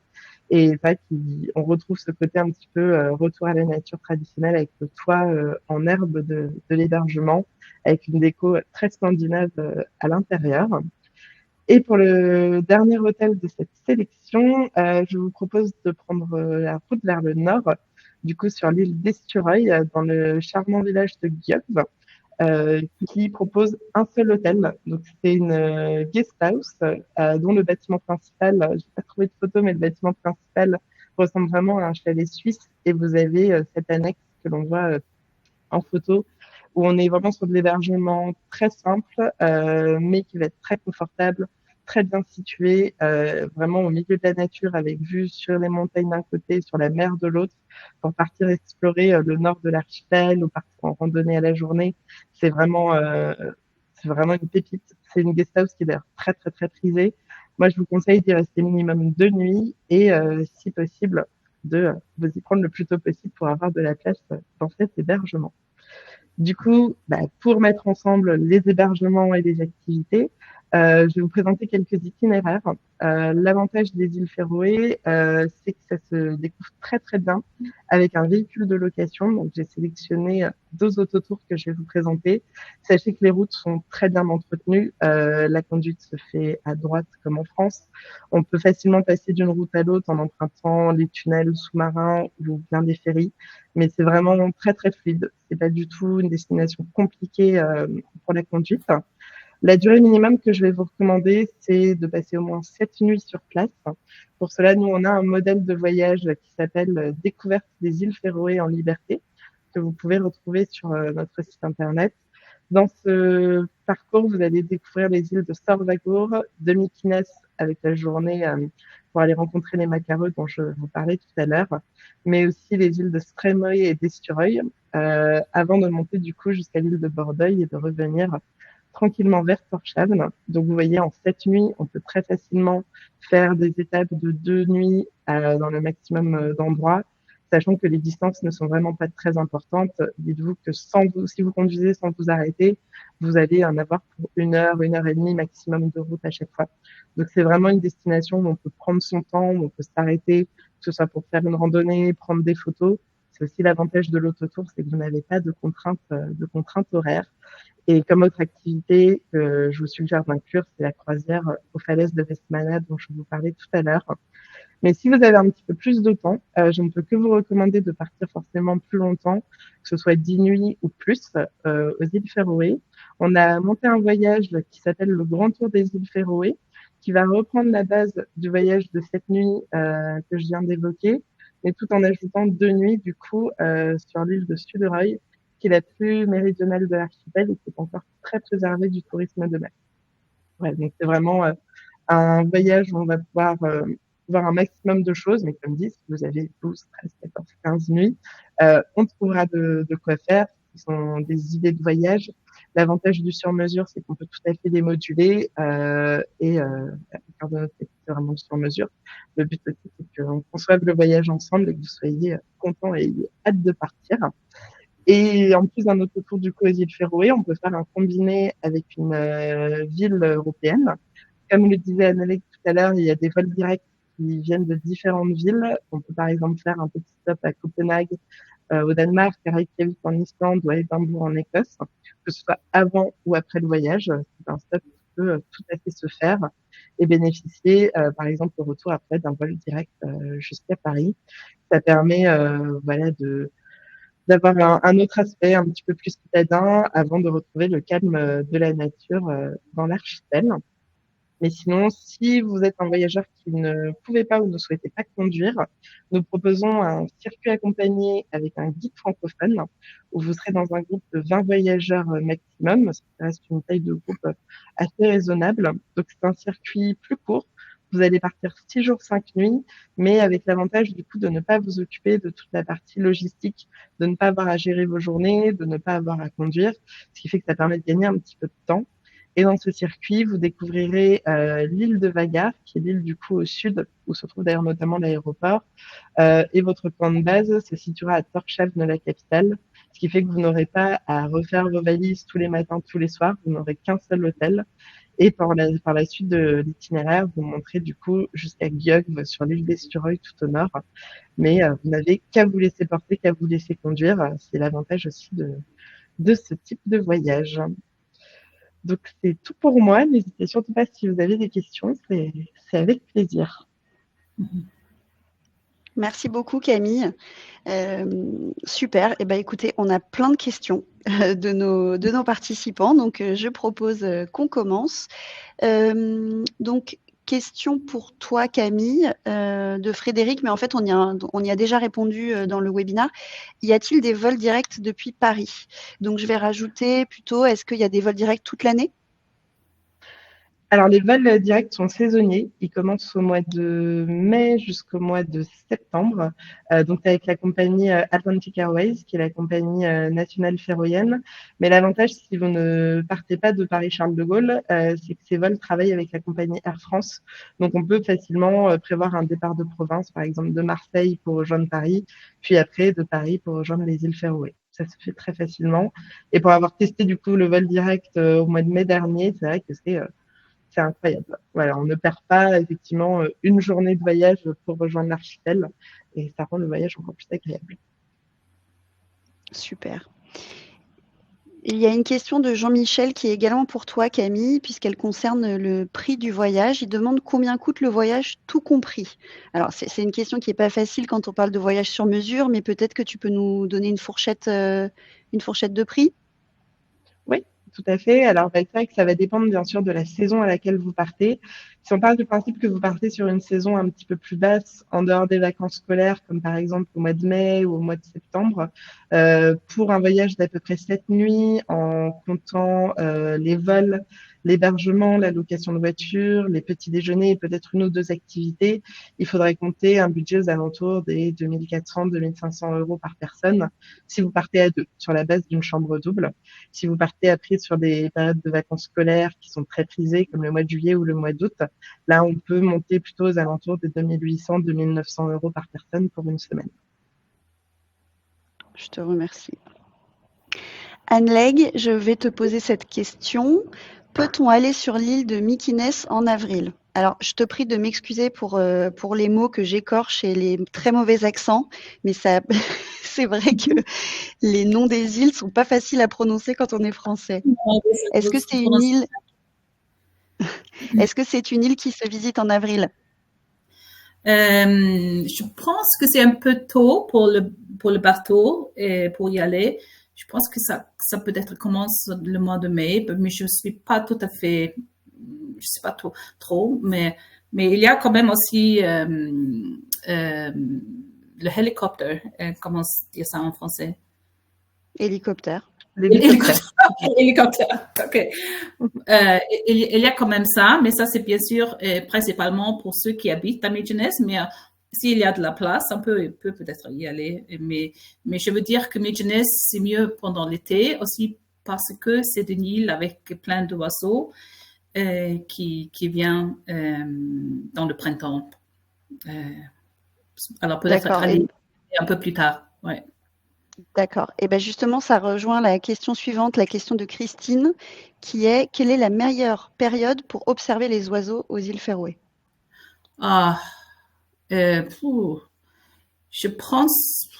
Speaker 3: Et c'est vrai qu'on retrouve ce côté un petit peu retour à la nature traditionnelle avec le toit en herbe de l'hébergement, avec une déco très scandinave à l'intérieur. Et pour le dernier hôtel de cette sélection, je vous propose de prendre la route vers le nord, du coup sur l'île d'Esturøy, dans le charmant village de Gjögv, qui propose un seul hôtel. Donc c'est une guest house dont le bâtiment principal, je n'ai pas trouvé de photo, mais le bâtiment principal ressemble vraiment à un chalet suisse. Et vous avez cette annexe que l'on voit en photo, où on est vraiment sur de l'hébergement très simple, mais qui va être très confortable, très bien situé, vraiment au milieu de la nature, avec vue sur les montagnes d'un côté, sur la mer de l'autre, pour partir explorer le nord de l'archipel ou partir en randonnée à la journée. C'est vraiment, c'est vraiment une pépite. C'est une guest house qui est d'ailleurs très, très, très prisée. Moi, je vous conseille d'y rester minimum 2 nuits et, si possible, de vous y prendre le plus tôt possible pour avoir de la place dans cet hébergement. Du coup, pour mettre ensemble les hébergements et les activités, je vais vous présenter quelques itinéraires. L'avantage des îles Féroé, c'est que ça se découvre très très bien avec un véhicule de location. Donc, j'ai sélectionné 2 autotours que je vais vous présenter. Sachez que les routes sont très bien entretenues. La conduite se fait à droite comme en France. On peut facilement passer d'une route à l'autre en empruntant les tunnels sous-marins ou bien des ferries. Mais c'est vraiment très très fluide. C'est pas du tout une destination compliquée pour la conduite. La durée minimum que je vais vous recommander, c'est de passer au moins 7 nuits sur place. Pour cela, nous, on a un modèle de voyage qui s'appelle Découverte des îles Féroé en liberté, que vous pouvez retrouver sur notre site internet. Dans ce parcours, vous allez découvrir les îles de Sørvágur, de Mykines avec la journée pour aller rencontrer les macareux dont je vous parlais tout à l'heure, mais aussi les îles de Streymoy et d'Esturøy, avant de monter du coup jusqu'à l'île de Bordøy et de revenir tranquillement vers Tórshavn. Donc vous voyez, en 7 nuits, on peut très facilement faire des étapes de 2 nuits dans le maximum d'endroits, sachant que les distances ne sont vraiment pas très importantes. Dites-vous que si vous conduisez sans vous arrêter, vous allez en avoir pour 1 heure et demie maximum de route à chaque fois. Donc c'est vraiment une destination où on peut prendre son temps, où on peut s'arrêter, que ce soit pour faire une randonnée, prendre des photos. C'est aussi l'avantage de l'autotour, c'est que vous n'avez pas de contraintes horaires. Et comme autre activité que je vous suggère d'inclure, c'est la croisière aux falaises de Vestmanna dont je vous parlais tout à l'heure. Mais si vous avez un petit peu plus de temps, je ne peux que vous recommander de partir forcément plus longtemps, que ce soit 10 nuits ou plus, aux îles Féroé. On a monté un voyage qui s'appelle le Grand Tour des îles Féroé, qui va reprendre la base du voyage de 7 nuits que je viens d'évoquer, mais tout en ajoutant 2 nuits du coup sur l'île de Suðuroy, qui est la plus méridionale de l'archipel et qui est encore très préservée du tourisme de mer. Ouais, donc c'est vraiment un voyage où on va pouvoir voir un maximum de choses, mais comme dit, si vous avez 12, 13, 14, 15 nuits, on trouvera de quoi faire. Ce sont des idées de voyage. L'avantage du sur-mesure, c'est qu'on peut tout à fait les moduler et faire de notre côté, c'est vraiment le sur-mesure. Le but aussi, c'est qu'on conçoive le voyage ensemble et que vous soyez contents et ayez hâte de partir. Et en plus d'un autotour du coup aux îles Féroé, on peut faire un combiné avec une ville européenne. Comme le disait Annelek tout à l'heure, il y a des vols directs qui viennent de différentes villes. On peut par exemple faire un petit stop à Copenhague au Danemark, à Reykjavik en Islande ou à Édimbourg en Écosse, que ce soit avant ou après le voyage. C'est un stop qui peut tout à fait se faire et bénéficier, par exemple, au retour après d'un vol direct jusqu'à Paris. Ça permet voilà, d'avoir un autre aspect un petit peu plus citadin avant de retrouver le calme de la nature dans l'archipel. Mais sinon, si vous êtes un voyageur qui ne pouvait pas ou ne souhaitait pas conduire, nous proposons un circuit accompagné avec un guide francophone où vous serez dans un groupe de 20 voyageurs maximum. Ça reste une taille de groupe assez raisonnable. Donc, c'est un circuit plus court. Vous allez partir 6 jours, 5 nuits, mais avec l'avantage du coup de ne pas vous occuper de toute la partie logistique, de ne pas avoir à gérer vos journées, de ne pas avoir à conduire, ce qui fait que ça permet de gagner un petit peu de temps. Et dans ce circuit, vous découvrirez l'île de Vagar, qui est l'île du coup au sud, où se trouve d'ailleurs notamment l'aéroport. Et votre point de base se situera à Tórshavn, la capitale, ce qui fait que vous n'aurez pas à refaire vos valises tous les matins, tous les soirs. Vous n'aurez qu'un seul hôtel. Et par la suite de l'itinéraire, vous monterez du coup jusqu'à Gjögv sur l'île d'Esturøy tout au nord. Mais vous n'avez qu'à vous laisser porter, qu'à vous laisser conduire. C'est l'avantage aussi de ce type de voyage. Donc, c'est tout pour moi. N'hésitez surtout pas si vous avez des questions. C'est avec plaisir.
Speaker 1: Merci beaucoup, Camille. Super. Eh ben, écoutez, on a plein de questions de nos participants. Donc, je propose qu'on commence. Donc, question pour toi, Camille, de Frédéric, mais en fait, on y a déjà répondu dans le webinaire. Y a-t-il des vols directs depuis Paris? Donc, je vais rajouter plutôt, est-ce qu'il y a des vols directs toute l'année?
Speaker 3: Alors, les vols directs sont saisonniers. Ils commencent au mois de mai jusqu'au mois de septembre. Donc, avec la compagnie Atlantic Airways, qui est la compagnie nationale ferroviaire. Mais l'avantage, si vous ne partez pas de Paris-Charles de Gaulle, c'est que ces vols travaillent avec la compagnie Air France. Donc, on peut facilement prévoir un départ de province, par exemple de Marseille pour rejoindre Paris, puis après de Paris pour rejoindre les îles Féroé. Ça se fait très facilement. Et pour avoir testé du coup le vol direct au mois de mai dernier, c'est vrai que c'est incroyable. Voilà, on ne perd pas effectivement une journée de voyage pour rejoindre l'archipel et ça rend le voyage encore plus agréable.
Speaker 1: Super. Il y a une question de Jean-Michel qui est également pour toi, Camille, puisqu'elle concerne le prix du voyage. Il demande combien coûte le voyage tout compris. Alors, c'est une question qui n'est pas facile quand on parle de voyage sur mesure, mais peut-être que tu peux nous donner une fourchette de prix.
Speaker 3: Oui, tout à fait. Alors, c'est vrai que ça va dépendre bien sûr de la saison à laquelle vous partez. Si on part du principe que vous partez sur une saison un petit peu plus basse, en dehors des vacances scolaires, comme par exemple au mois de mai ou au mois de septembre, pour un voyage d'à peu près 7 nuits, en comptant les vols, l'hébergement, la location de voiture, les petits déjeuners et peut-être une ou deux activités, il faudrait compter un budget aux alentours des 2400-2500 euros par personne si vous partez à deux, sur la base d'une chambre double. Si vous partez après sur des périodes de vacances scolaires qui sont très prisées, comme le mois de juillet ou le mois d'août, là, on peut monter plutôt aux alentours de 2800-2900 euros par personne pour une semaine.
Speaker 1: Je te remercie. Anne Legge, je vais te poser cette question. Peut-on aller sur l'île de Mykines en avril? Alors, je te prie de m'excuser pour les mots que j'écorche et les très mauvais accents, mais ça, c'est vrai que les noms des îles sont pas faciles à prononcer quand on est français. Est-ce que c'est une île Est-ce que c'est une île qui se visite en avril?
Speaker 2: Je pense que c'est un peu tôt pour le bateau et pour y aller. Je pense que ça peut-être commence le mois de mai, mais je suis pas tout à fait, je sais pas trop, mais il y a quand même aussi le hélicoptère. Comment dire ça en français?
Speaker 1: Hélicoptère.
Speaker 2: Hélicoptère. Ok. Il y a quand même ça, mais ça c'est bien sûr principalement pour ceux qui habitent à Mykines, mais s'il y a de la place, on peut peut-être y aller. Mais je veux dire que Mykines c'est mieux pendant l'été aussi parce que c'est une île avec plein d'oiseaux qui vient dans le printemps. Alors peut-être aller un peu plus tard. Ouais.
Speaker 1: D'accord. Et bien justement, ça rejoint la question suivante, la question de Christine, qui est: quelle est la meilleure période pour observer les oiseaux aux îles Féroé?
Speaker 2: Je Je pense,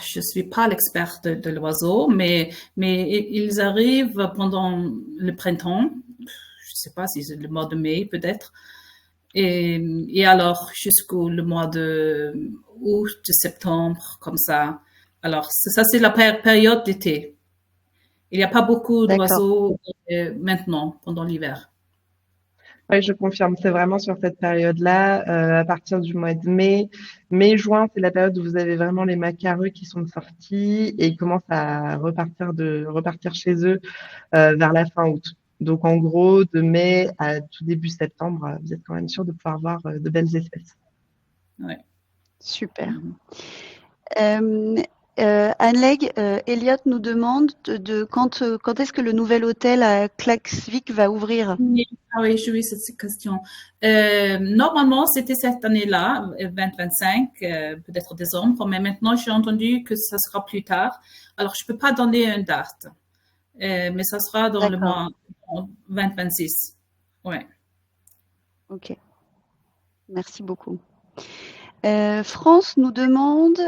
Speaker 2: je suis pas l'experte de l'oiseau, mais ils arrivent pendant le printemps. Je sais pas si c'est le mois de mai peut-être. Et alors jusqu'au le mois de août, de septembre, comme ça. Alors ça c'est la période d'été. Il n'y a pas beaucoup
Speaker 1: D'accord.
Speaker 2: d'oiseaux maintenant pendant l'hiver.
Speaker 3: Oui, je confirme, c'est vraiment sur cette période-là, à partir du mois de mai. Mai-juin, c'est la période où vous avez vraiment les macareux qui sont sortis et ils commencent à repartir chez eux vers la fin août. Donc en gros, de mai à tout début septembre, vous êtes quand même sûr de pouvoir voir de belles espèces.
Speaker 2: Ouais.
Speaker 1: Super. Anne-Leg, Elliot nous demande quand est-ce que le nouvel hôtel à Klaksvik va ouvrir?
Speaker 2: Oui, j'ai eu cette question. Normalement, c'était cette année-là, 2025, peut-être décembre, mais maintenant j'ai entendu que ça sera plus tard. Alors, je peux pas donner une date, mais ça sera dans le
Speaker 1: D'accord.
Speaker 2: mois 2026. Ouais.
Speaker 1: Ok. Merci beaucoup. France nous demande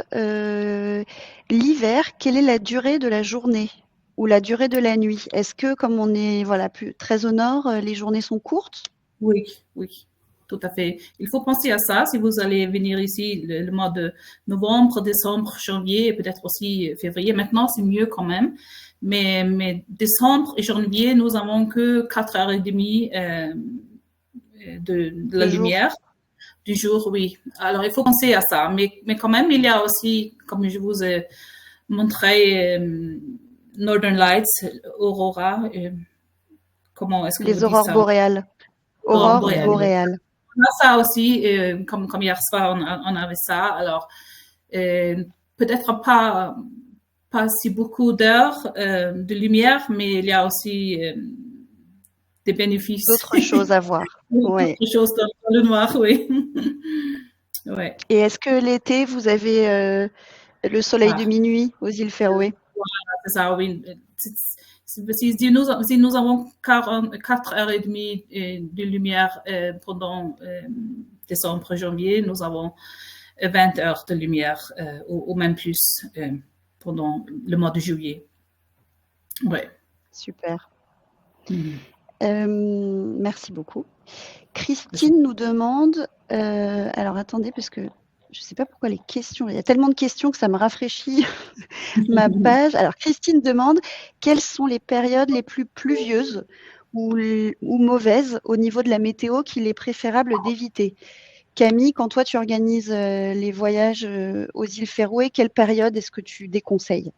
Speaker 1: l'hiver, quelle est la durée de la journée ou la durée de la nuit? Est-ce que comme on est plus très au nord, les journées sont courtes?
Speaker 2: Oui, oui, tout à fait. Il faut penser à ça si vous allez venir ici le mois de novembre, décembre, janvier et peut-être aussi février. Maintenant, c'est mieux quand même. Mais décembre et janvier, nous avons que 4h30 de la
Speaker 1: Le jour?
Speaker 2: lumière du jour, oui. Alors, il faut penser à ça. Mais quand même, il y a aussi, comme je vous ai montré, Northern Lights, Aurora. Comment est-ce que vous
Speaker 1: Les
Speaker 2: dites
Speaker 1: aurores
Speaker 2: ça?
Speaker 1: boréales.
Speaker 2: Aurore
Speaker 1: Aurores
Speaker 2: boréale.
Speaker 1: boréales.
Speaker 2: On a ça aussi, comme hier soir, on avait ça. Alors, peut-être pas si beaucoup d'heures de lumière, mais il y a aussi des bénéfices.
Speaker 1: D'autres choses à voir. Oui.
Speaker 2: D'autres choses dans le noir, oui. Ouais.
Speaker 1: Et est-ce que l'été, vous avez le soleil de
Speaker 2: Ah,
Speaker 1: minuit aux îles Féroé?
Speaker 2: c'est ça, oui. Si nous avons 4h30 de lumière pendant décembre, janvier, nous avons 20 heures de lumière ou même plus pendant le mois de juillet. Ouais.
Speaker 1: Super.
Speaker 2: Mhm.
Speaker 1: Merci beaucoup. Christine nous demande, alors attendez, parce que je ne sais pas pourquoi les questions, il y a tellement de questions que ça me rafraîchit ma page. Alors Christine demande, quelles sont les périodes les plus pluvieuses ou mauvaises au niveau de la météo qu'il est préférable d'éviter? Camille, quand toi tu organises les voyages aux îles Féroé, quelle période est-ce que tu déconseilles?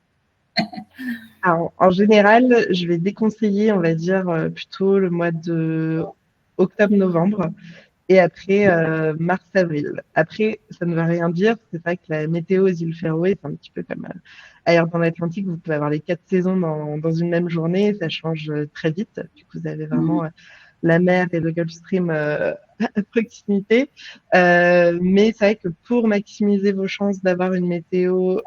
Speaker 3: Alors, en général, je vais déconseiller, on va dire, plutôt le mois de octobre-novembre et après mars-avril. Après, ça ne veut rien dire. C'est vrai que la météo aux îles Féroé, c'est un petit peu comme ailleurs dans l'Atlantique. Vous pouvez avoir les 4 saisons dans une même journée. Ça change très vite. Du coup, vous avez vraiment la mer et le Gulf Stream à proximité. Mais c'est vrai que pour maximiser vos chances d'avoir une météo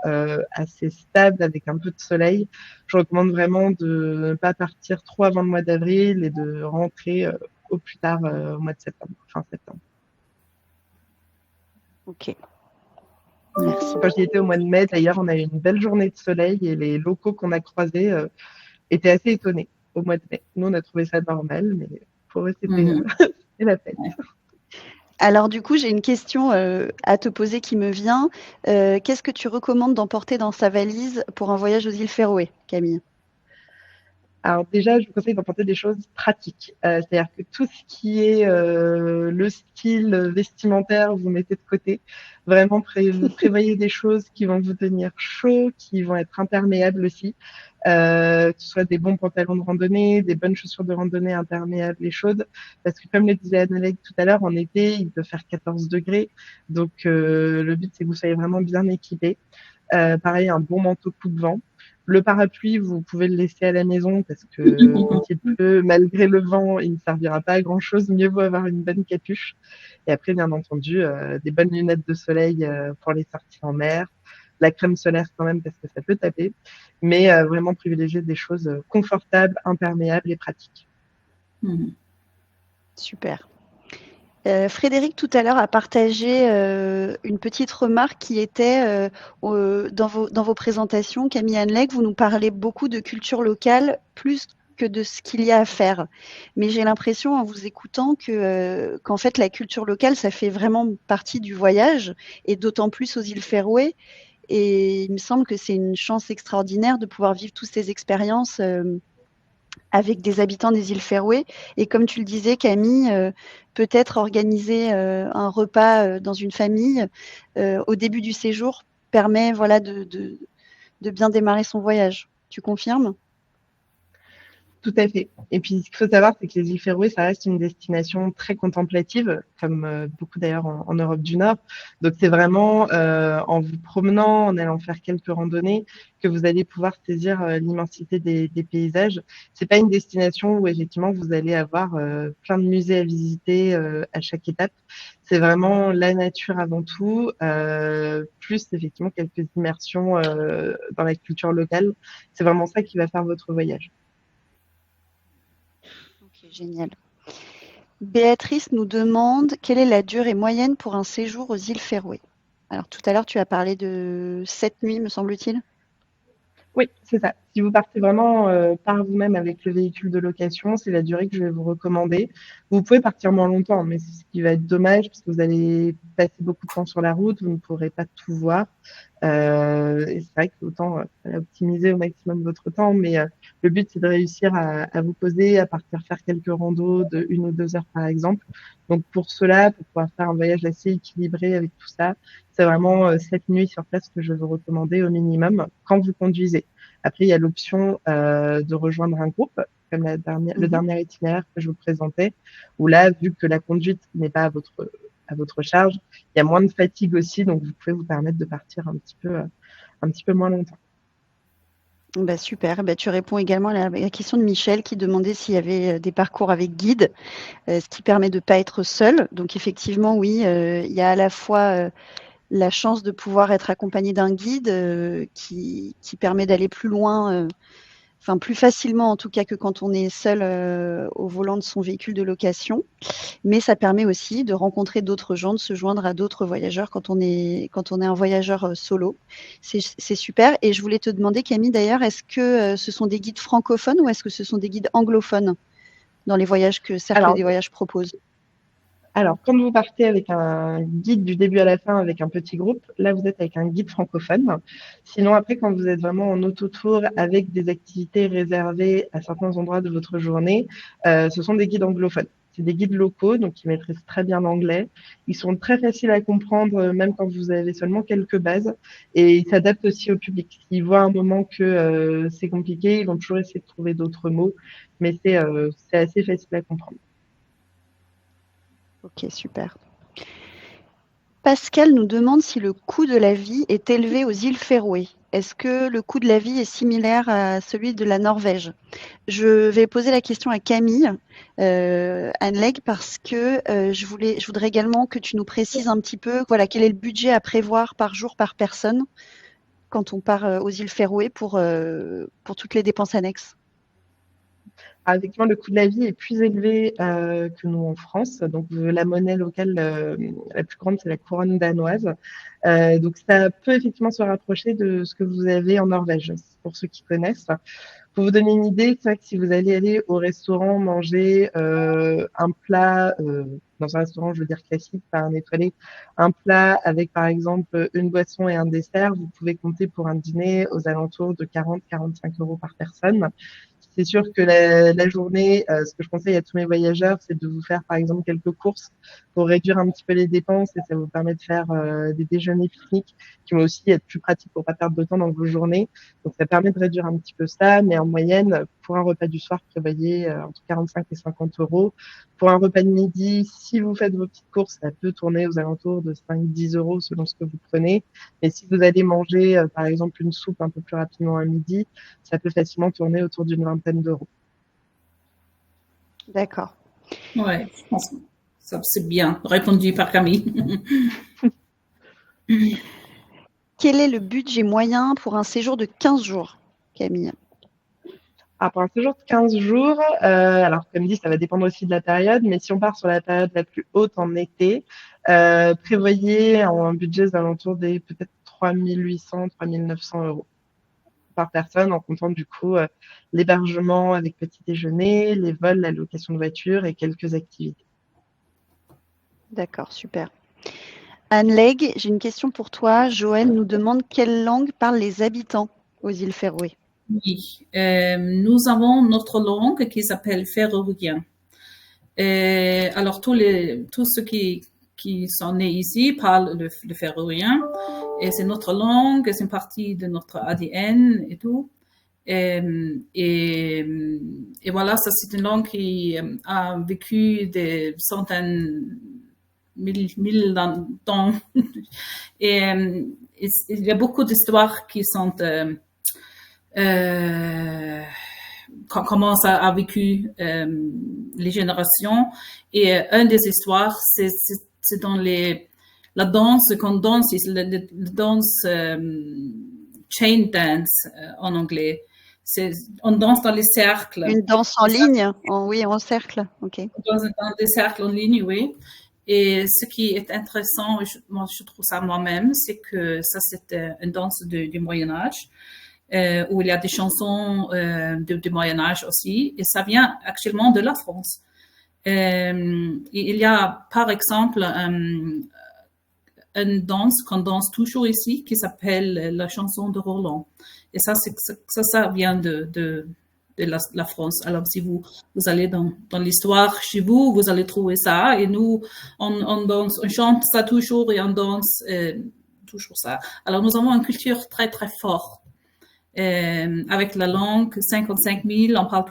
Speaker 3: assez stable avec un peu de soleil, je recommande vraiment de ne pas partir trop avant le mois d'avril et de rentrer au plus tard au mois de septembre, fin septembre.
Speaker 1: Ok. Merci.
Speaker 3: Quand j'y étais au mois de mai, d'ailleurs, on a eu une belle journée de soleil et les locaux qu'on a croisés étaient assez étonnés au mois de mai. Nous, on a trouvé ça normal, mais pour eux, c'était la fête.
Speaker 1: Alors du coup, j'ai une question à te poser qui me vient. Qu'est-ce que tu recommandes d'emporter dans sa valise pour un voyage aux îles Féroé, Camille?
Speaker 3: Alors déjà, je vous conseille d'emporter des choses pratiques. C'est-à-dire que tout ce qui est le style vestimentaire, vous mettez de côté. Vraiment, prévoyez des choses qui vont vous tenir chaud, qui vont être imperméables aussi. Que ce soit des bons pantalons de randonnée, des bonnes chaussures de randonnée imperméables et chaudes. Parce que comme le disait Anne-Leg tout à l'heure, en été, il peut faire 14 degrés. Donc le but, c'est que vous soyez vraiment bien équipés. Pareil, un bon manteau coupe-vent. Le parapluie, vous pouvez le laisser à la maison parce que quand il pleut, malgré le vent, il ne servira pas à grand chose. Mieux vaut avoir une bonne capuche. Et après, bien entendu, des bonnes lunettes de soleil pour les sorties en mer. La crème solaire quand même parce que ça peut taper. Mais vraiment privilégier des choses confortables, imperméables et pratiques.
Speaker 1: Super. Frédéric, tout à l'heure, a partagé une petite remarque qui était dans vos présentations. Camille Anleg, vous nous parlez beaucoup de culture locale, plus que de ce qu'il y a à faire. Mais j'ai l'impression, en vous écoutant, qu'en fait, la culture locale, ça fait vraiment partie du voyage, et d'autant plus aux îles Féroé. Et il me semble que c'est une chance extraordinaire de pouvoir vivre toutes ces expériences avec des habitants des îles Féroé. Et comme tu le disais, Camille, peut-être organiser un repas dans une famille au début du séjour permet voilà, de bien démarrer son voyage. Tu confirmes?
Speaker 3: Tout à fait. Et puis, ce qu'il faut savoir, c'est que les îles Féroé, ça reste une destination très contemplative, comme beaucoup d'ailleurs en Europe du Nord. Donc, c'est vraiment en vous promenant, en allant faire quelques randonnées, que vous allez pouvoir saisir l'immensité des paysages. C'est pas une destination où effectivement vous allez avoir plein de musées à visiter à chaque étape. C'est vraiment la nature avant tout, plus effectivement quelques immersions dans la culture locale. C'est vraiment ça qui va faire votre voyage.
Speaker 1: Ok, génial. Béatrice nous demande quelle est la durée moyenne pour un séjour aux îles Féroé. Alors tout à l'heure, tu as parlé de 7 nuits, me semble-t-il.
Speaker 3: Oui, c'est ça. Si vous partez vraiment par vous-même avec le véhicule de location, c'est la durée que je vais vous recommander. Vous pouvez partir moins longtemps, mais c'est ce qui va être dommage parce que vous allez passer beaucoup de temps sur la route, vous ne pourrez pas tout voir. Et c'est vrai que autant optimiser au maximum votre temps, mais le but c'est de réussir à vous poser, à partir faire quelques randos de 1 ou 2 heures par exemple. Donc pour cela, pour pouvoir faire un voyage assez équilibré avec tout ça, c'est vraiment 7 nuits sur place que je vais vous recommander au minimum quand vous conduisez. Après, il y a l'option de rejoindre un groupe, comme le dernier itinéraire que je vous présentais, où là, vu que la conduite n'est pas à votre charge, il y a moins de fatigue aussi, donc vous pouvez vous permettre de partir un petit peu moins longtemps.
Speaker 1: Bah super, bah tu réponds également à la question de Michel qui demandait s'il y avait des parcours avec guide, ce qui permet de ne pas être seul. Donc effectivement, oui, il y a à la fois la chance de pouvoir être accompagné d'un guide qui permet d'aller plus loin, enfin plus facilement en tout cas que quand on est seul au volant de son véhicule de location. Mais ça permet aussi de rencontrer d'autres gens, de se joindre à d'autres voyageurs quand on est un voyageur solo. C'est super. Et je voulais te demander, Camille, d'ailleurs, est-ce que ce sont des guides francophones ou est-ce que ce sont des guides anglophones dans les voyages que Cercle des Voyages propose?
Speaker 3: Alors, quand vous partez avec un guide du début à la fin avec un petit groupe, là, vous êtes avec un guide francophone. Sinon, après, quand vous êtes vraiment en autotour avec des activités réservées à certains endroits de votre journée, ce sont des guides anglophones. C'est des guides locaux, donc qui maîtrisent très bien l'anglais. Ils sont très faciles à comprendre, même quand vous avez seulement quelques bases. Et ils s'adaptent aussi au public. S'ils voient un moment que c'est compliqué, ils vont toujours essayer de trouver d'autres mots. Mais c'est assez facile à comprendre.
Speaker 1: Ok, super. Pascal nous demande si le coût de la vie est élevé aux îles Féroé. Est-ce que le coût de la vie est similaire à celui de la Norvège? Je vais poser la question à Camille Anleg parce que je voudrais également que tu nous précises un petit peu voilà, quel est le budget à prévoir par jour par personne quand on part aux îles Féroé pour toutes les dépenses annexes.
Speaker 3: Effectivement, le coût de la vie est plus élevé que nous en France. Donc, la monnaie locale la plus grande, c'est la couronne danoise. Donc, ça peut effectivement se rapprocher de ce que vous avez en Norvège, pour ceux qui connaissent. Pour vous donner une idée, c'est vrai que si vous allez aller au restaurant manger un plat, dans un restaurant, je veux dire classique, pas un étoilé, un plat avec par exemple une boisson et un dessert, vous pouvez compter pour un dîner aux alentours de 40-45 € par personne. C'est sûr que la journée, ce que je conseille à tous mes voyageurs, c'est de vous faire par exemple quelques courses pour réduire un petit peu les dépenses et ça vous permet de faire des déjeuners pique-niques qui vont aussi être plus pratiques pour pas perdre de temps dans vos journées. Donc ça permet de réduire un petit peu ça, mais en moyenne, pour un repas du soir, prévoyez entre 45 et 50 €. Pour un repas de midi, si vous faites vos petites courses, ça peut tourner aux alentours de 5-10 € selon ce que vous prenez. Mais si vous allez manger, par exemple, une soupe un peu plus rapidement à midi, ça peut facilement tourner autour d'une vingtaine d'euros.
Speaker 1: D'accord.
Speaker 2: Ouais, je pense que ça c'est bien répondu par Camille.
Speaker 1: Quel est le budget moyen pour un séjour de 15 jours, Camille?
Speaker 3: Pour un séjour de 15 jours, alors comme dit, ça va dépendre aussi de la période, mais si on part sur la période la plus haute en été, prévoyez un budget aux alentours des peut-être 3 800, 3 900 euros par personne, en comptant du coup l'hébergement avec petit déjeuner, les vols, la location de voiture et quelques activités.
Speaker 1: D'accord, super. Anne-Leg, j'ai une question pour toi. Joël nous demande quelle langue parlent les habitants aux îles Féroé.
Speaker 2: Oui, nous avons notre langue qui s'appelle férorien. Alors, tous ceux qui sont nés ici parlent le férorien. Et c'est notre langue, c'est une partie de notre ADN et tout. Et voilà, ça c'est une langue qui a vécu des centaines, mille ans. Et il y a beaucoup d'histoires qui sont comment ça a vécu les générations. Et une des histoires, c'est dans la danse qu'on danse, la danse chain dance en anglais. On danse dans les cercles.
Speaker 1: Une danse en ligne, oui, en cercle. Ok.
Speaker 2: Dans des cercles en ligne, oui. Et ce qui est intéressant, je trouve ça moi-même, c'est que ça, c'est une danse du Moyen-Âge. Où il y a des chansons du Moyen-Âge aussi, et ça vient actuellement de la France. Il y a, par exemple, une danse qu'on danse toujours ici qui s'appelle la chanson de Roland. Et ça vient de la France. Alors, si vous allez dans l'histoire chez vous, vous allez trouver ça. Et nous, on danse, on chante ça toujours et on danse toujours ça. Alors, nous avons une culture très, très forte. Avec la langue 55 000, on parle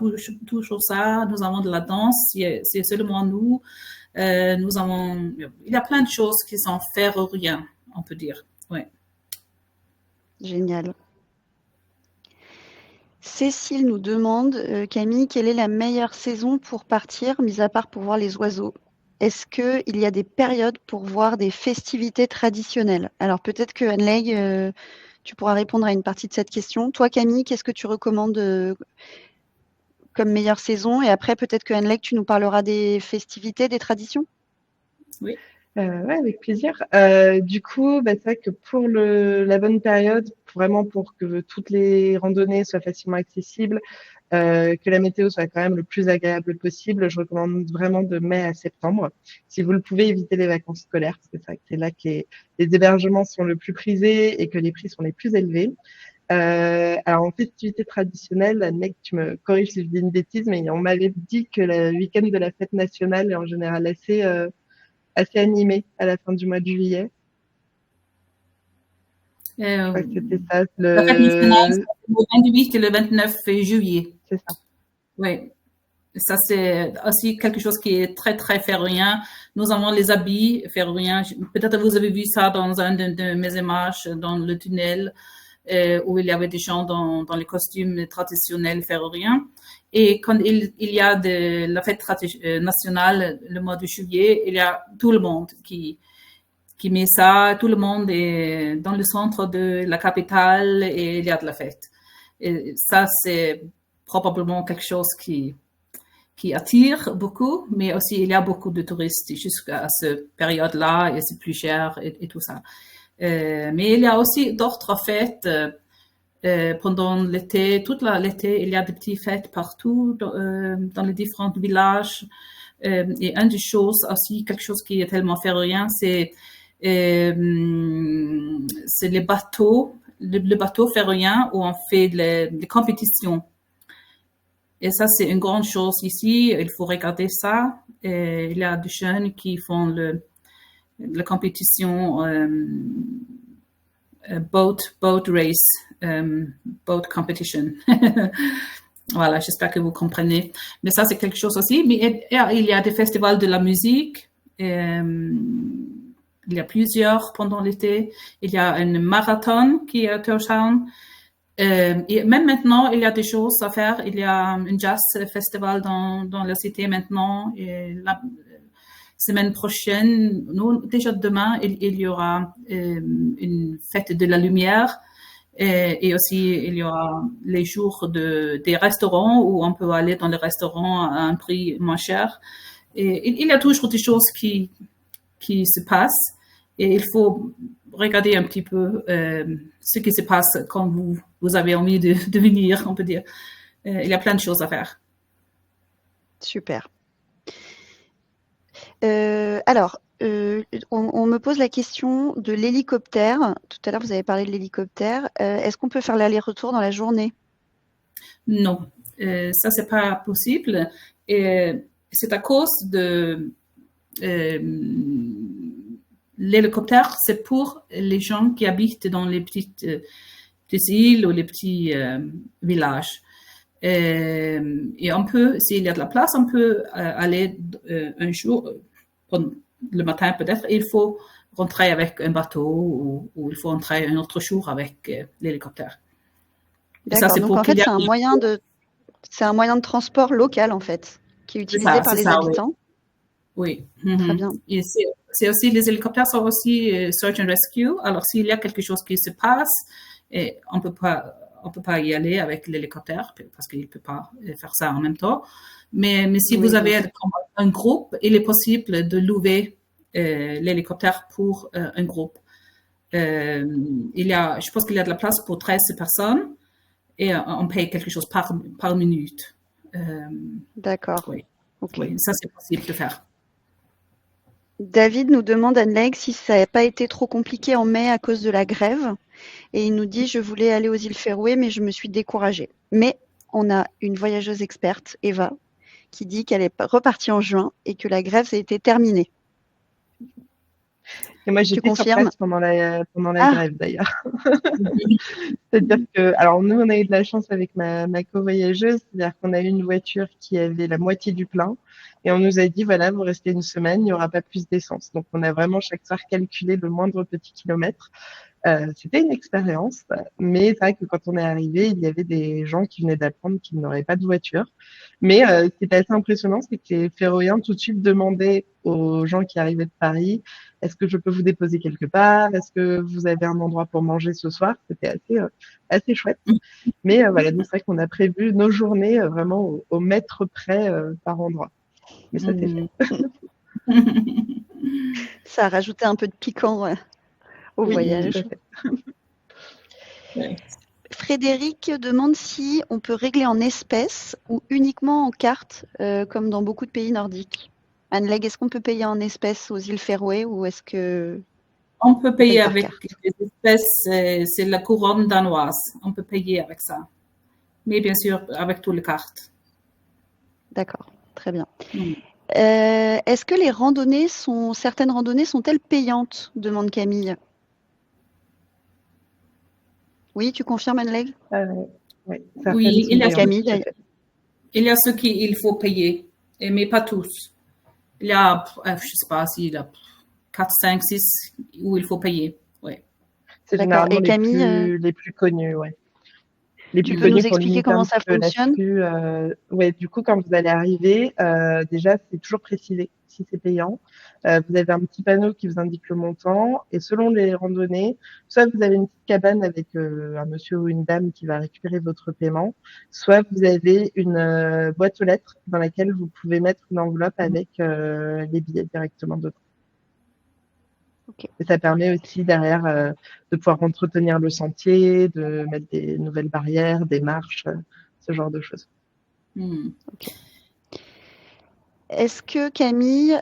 Speaker 2: toujours ça. Nous avons de la danse, c'est seulement nous. Il y a plein de choses qui sont féroriennes, on peut dire. Ouais.
Speaker 1: Génial. Cécile nous demande, Camille, quelle est la meilleure saison pour partir, mis à part pour voir les oiseaux? Est-ce qu'il y a des périodes pour voir des festivités traditionnelles? Alors peut-être que Anne-Leg, tu pourras répondre à une partie de cette question. Toi, Camille, qu'est-ce que tu recommandes comme meilleure saison? Et après, peut-être que Anne-Leg, tu nous parleras des festivités, des traditions?
Speaker 2: Oui.
Speaker 3: Ouais, avec plaisir. Du coup, c'est vrai que pour la bonne période, vraiment pour que toutes les randonnées soient facilement accessibles, que la météo soit quand même le plus agréable possible, je recommande vraiment de mai à septembre. Si vous le pouvez, évitez les vacances scolaires, parce que c'est vrai que c'est là que les hébergements sont le plus prisés et que les prix sont les plus élevés. Alors en festivité traditionnelle, mec, tu me corriges si je dis une bêtise, mais on m'avait dit que le week-end de la fête nationale est en général assez animé à la fin du mois de juillet. Je crois que c'était ça.
Speaker 2: La fête nationale, c'est le 28 et le 29 juillet.
Speaker 3: C'est ça.
Speaker 2: Oui. Ça, c'est aussi quelque chose qui est très, très férorien. Nous avons les habits féroriens. Peut-être que vous avez vu ça dans un de mes images, dans le tunnel, où il y avait des gens dans les costumes traditionnels féroriens. Et quand il y a la fête nationale, le mois de juillet, il y a tout le monde qui met ça. Tout le monde est dans le centre de la capitale et il y a de la fête. Et ça, c'est probablement quelque chose qui attire beaucoup, mais aussi il y a beaucoup de touristes jusqu'à cette période-là et c'est plus cher et tout ça. Mais il y a aussi d'autres fêtes pendant l'été. Toute l'été, il y a des petites fêtes partout dans les différents villages. Et une des choses aussi, quelque chose qui est tellement férorien, c'est les bateaux, le bateau férorien où on fait des compétitions. Et ça, c'est une grande chose ici. Il faut regarder ça. Et il y a des jeunes qui font la compétition boat race, boat competition. Voilà, j'espère que vous comprenez. Mais ça, c'est quelque chose aussi. Mais il y a des festivals de la musique. Il y a plusieurs pendant l'été. Il y a un marathon qui est à Tórshavn. Et même maintenant, il y a des choses à faire. Il y a un jazz festival dans la cité maintenant. Et la semaine prochaine, déjà demain, il y aura une fête de la lumière Et aussi, il y aura les jours des restaurants où on peut aller dans les restaurants à un prix moins cher. Et il y a toujours des choses qui se passent et il faut regarder un petit peu ce qui se passe quand vous avez envie de venir, on peut dire. Il y a plein de choses à faire.
Speaker 1: Super. Alors, on me pose la question de l'hélicoptère. Tout à l'heure, vous avez parlé de l'hélicoptère. Est-ce qu'on peut faire l'aller-retour dans la journée?
Speaker 2: Non, ça, c'est pas possible. Et c'est à cause de l'hélicoptère, c'est pour les gens qui habitent dans les petites îles ou les petits villages. Et on peut, s'il y a de la place, on peut aller un jour, le matin peut-être, il faut rentrer avec un bateau ou il faut rentrer un autre jour avec l'hélicoptère.
Speaker 1: D'accord, donc en fait, c'est un moyen de transport local, en fait, qui est utilisé par les habitants.
Speaker 2: Oui.
Speaker 1: Très bien.
Speaker 2: Et c'est aussi, les hélicoptères sont aussi search and rescue. Alors, s'il y a quelque chose qui se passe, et on peut pas y aller avec l'hélicoptère parce qu'il ne peut pas faire ça en même temps. Mais si vous avez un groupe, il est possible de louer l'hélicoptère pour un groupe. Je pense qu'il y a de la place pour 13 personnes et on paye quelque chose par minute.
Speaker 1: D'accord.
Speaker 2: Oui.
Speaker 1: Okay.
Speaker 2: Oui, ça c'est possible de faire.
Speaker 1: David nous demande, Anne-Lègue, si ça n'a pas été trop compliqué en mai à cause de la grève. Et il nous dit, je voulais aller aux îles Féroé, mais je me suis découragée. Mais on a une voyageuse experte, Eva, qui dit qu'elle est repartie en juin et que la grève, ça a été terminée.
Speaker 3: Et moi, j'étais sur place pendant la grève, d'ailleurs. C'est-à-dire que, alors nous, on a eu de la chance avec ma co-voyageuse, c'est-à-dire qu'on a eu une voiture qui avait la moitié du plein. Et on nous a dit, voilà, vous restez une semaine, il n'y aura pas plus d'essence. Donc, on a vraiment chaque soir calculé le moindre petit kilomètre. C'était une expérience, mais c'est vrai que quand on est arrivé, il y avait des gens qui venaient d'apprendre qu'ils n'auraient pas de voiture. Mais ce qui était assez impressionnant, c'est que les Féroïens tout de suite demandaient aux gens qui arrivaient de Paris, est-ce que je peux vous déposer quelque part? Est-ce que vous avez un endroit pour manger ce soir? C'était assez chouette. Mais voilà, nous, c'est vrai qu'on a prévu nos journées vraiment au mètre près par endroit. Mais ça, c'est fait.
Speaker 1: Ça a rajouté un peu de piquant au voyage.
Speaker 2: Oui.
Speaker 1: Frédéric demande si on peut régler en espèces ou uniquement en carte, comme dans beaucoup de pays nordiques. Anne-Lègue, est-ce qu'on peut payer en espèces aux îles Féroé ou est-ce que...
Speaker 2: On peut payer avec des espèces, c'est la couronne danoise. On peut payer avec ça. Mais bien sûr, avec toutes les cartes.
Speaker 1: D'accord, très bien. Est-ce que certaines randonnées sont-elles payantes? Demande Camille. Oui, tu confirmes, Anne-Lègue?
Speaker 3: Oui,
Speaker 2: il y a ceux qu'il faut payer, mais pas tous. Il y a, je ne sais pas s'il y a 4, 5, 6 où il faut payer. Ouais.
Speaker 3: C'est généralement les plus connus, ouais. Les plus
Speaker 1: tu peux nous expliquer comment ça fonctionne?
Speaker 3: Ouais, du coup, quand vous allez arriver, déjà, c'est toujours précisé si c'est payant. Vous avez un petit panneau qui vous indique le montant et selon les randonnées, soit vous avez une petite cabane avec un monsieur ou une dame qui va récupérer votre paiement, soit vous avez une boîte aux lettres dans laquelle vous pouvez mettre une enveloppe avec les billets directement dedans.
Speaker 1: Okay.
Speaker 3: Et ça permet aussi derrière de pouvoir entretenir le sentier, de mettre des nouvelles barrières, des marches, ce genre de choses.
Speaker 1: Okay. Est-ce que Camille,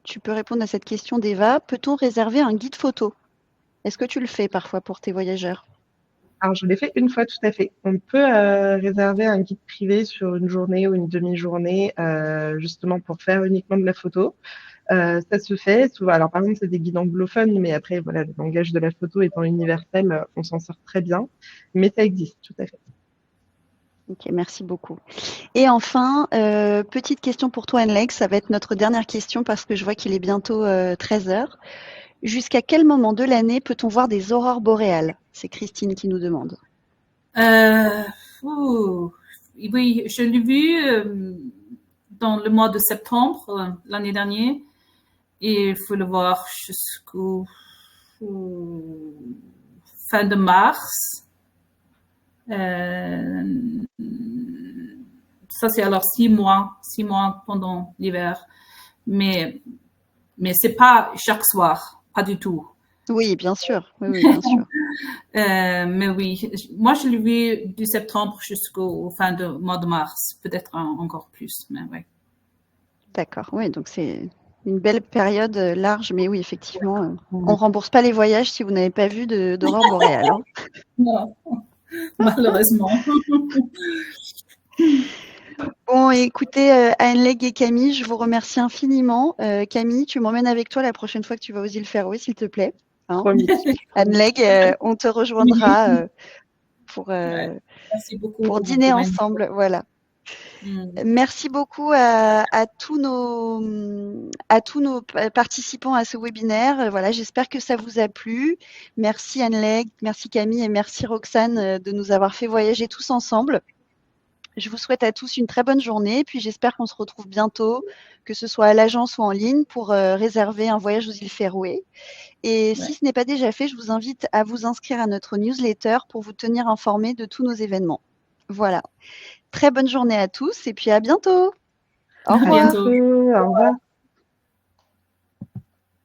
Speaker 1: tu peux répondre à cette question d'Eva, peut-on réserver un guide photo? Est-ce que tu le fais parfois pour tes voyageurs?
Speaker 3: Alors, je l'ai fait une fois, tout à fait. On peut réserver un guide privé sur une journée ou une demi-journée, justement pour faire uniquement de la photo. Ça se fait souvent. Alors, par exemple, c'est des guides anglophones, mais après, voilà, le langage de la photo étant universel, on s'en sort très bien. Mais ça existe, tout à fait.
Speaker 1: Ok, merci beaucoup. Et enfin, petite question pour toi, Anne-Lègue. Ça va être notre dernière question parce que je vois qu'il est bientôt 13h. Jusqu'à quel moment de l'année peut-on voir des aurores boréales? C'est Christine qui nous demande.
Speaker 2: Oui, je l'ai vu dans le mois de septembre l'année dernière et il faut le voir jusqu'au fin de mars. Ça, c'est alors 6 mois pendant l'hiver. Mais c'est pas chaque soir, pas du tout.
Speaker 1: Oui, bien sûr. Oui, bien sûr.
Speaker 2: Mais oui, moi, je l'ai vu du septembre jusqu'au fin du mois de mars, peut-être encore plus, mais oui.
Speaker 1: D'accord, oui, donc c'est une belle période large, mais oui, effectivement, on ne rembourse pas les voyages si vous n'avez pas vu d'aurore boréale. Hein.
Speaker 2: Non, malheureusement.
Speaker 1: Bon, écoutez, Anne-Lègue et Camille, je vous remercie infiniment. Camille, tu m'emmènes avec toi la prochaine fois que tu vas aux îles Féroé, s'il te plaît. Hein.
Speaker 3: Promis.
Speaker 1: Anne-Lègue, on te rejoindra pour
Speaker 2: Merci beaucoup
Speaker 1: pour dîner ensemble. Voilà. Merci beaucoup à tous nos participants à ce webinaire. Voilà, j'espère que ça vous a plu. Merci Anne-Lègue, merci Camille et merci Roxane de nous avoir fait voyager tous ensemble. Je vous souhaite à tous une très bonne journée. Puis j'espère qu'on se retrouve bientôt, que ce soit à l'agence ou en ligne, pour réserver un voyage aux îles Féroé. Et si ce n'est pas déjà fait, je vous invite à vous inscrire à notre newsletter pour vous tenir informé de tous nos événements. Voilà. Très bonne journée à tous et puis à bientôt. Au revoir.
Speaker 2: À bientôt.
Speaker 3: Au revoir.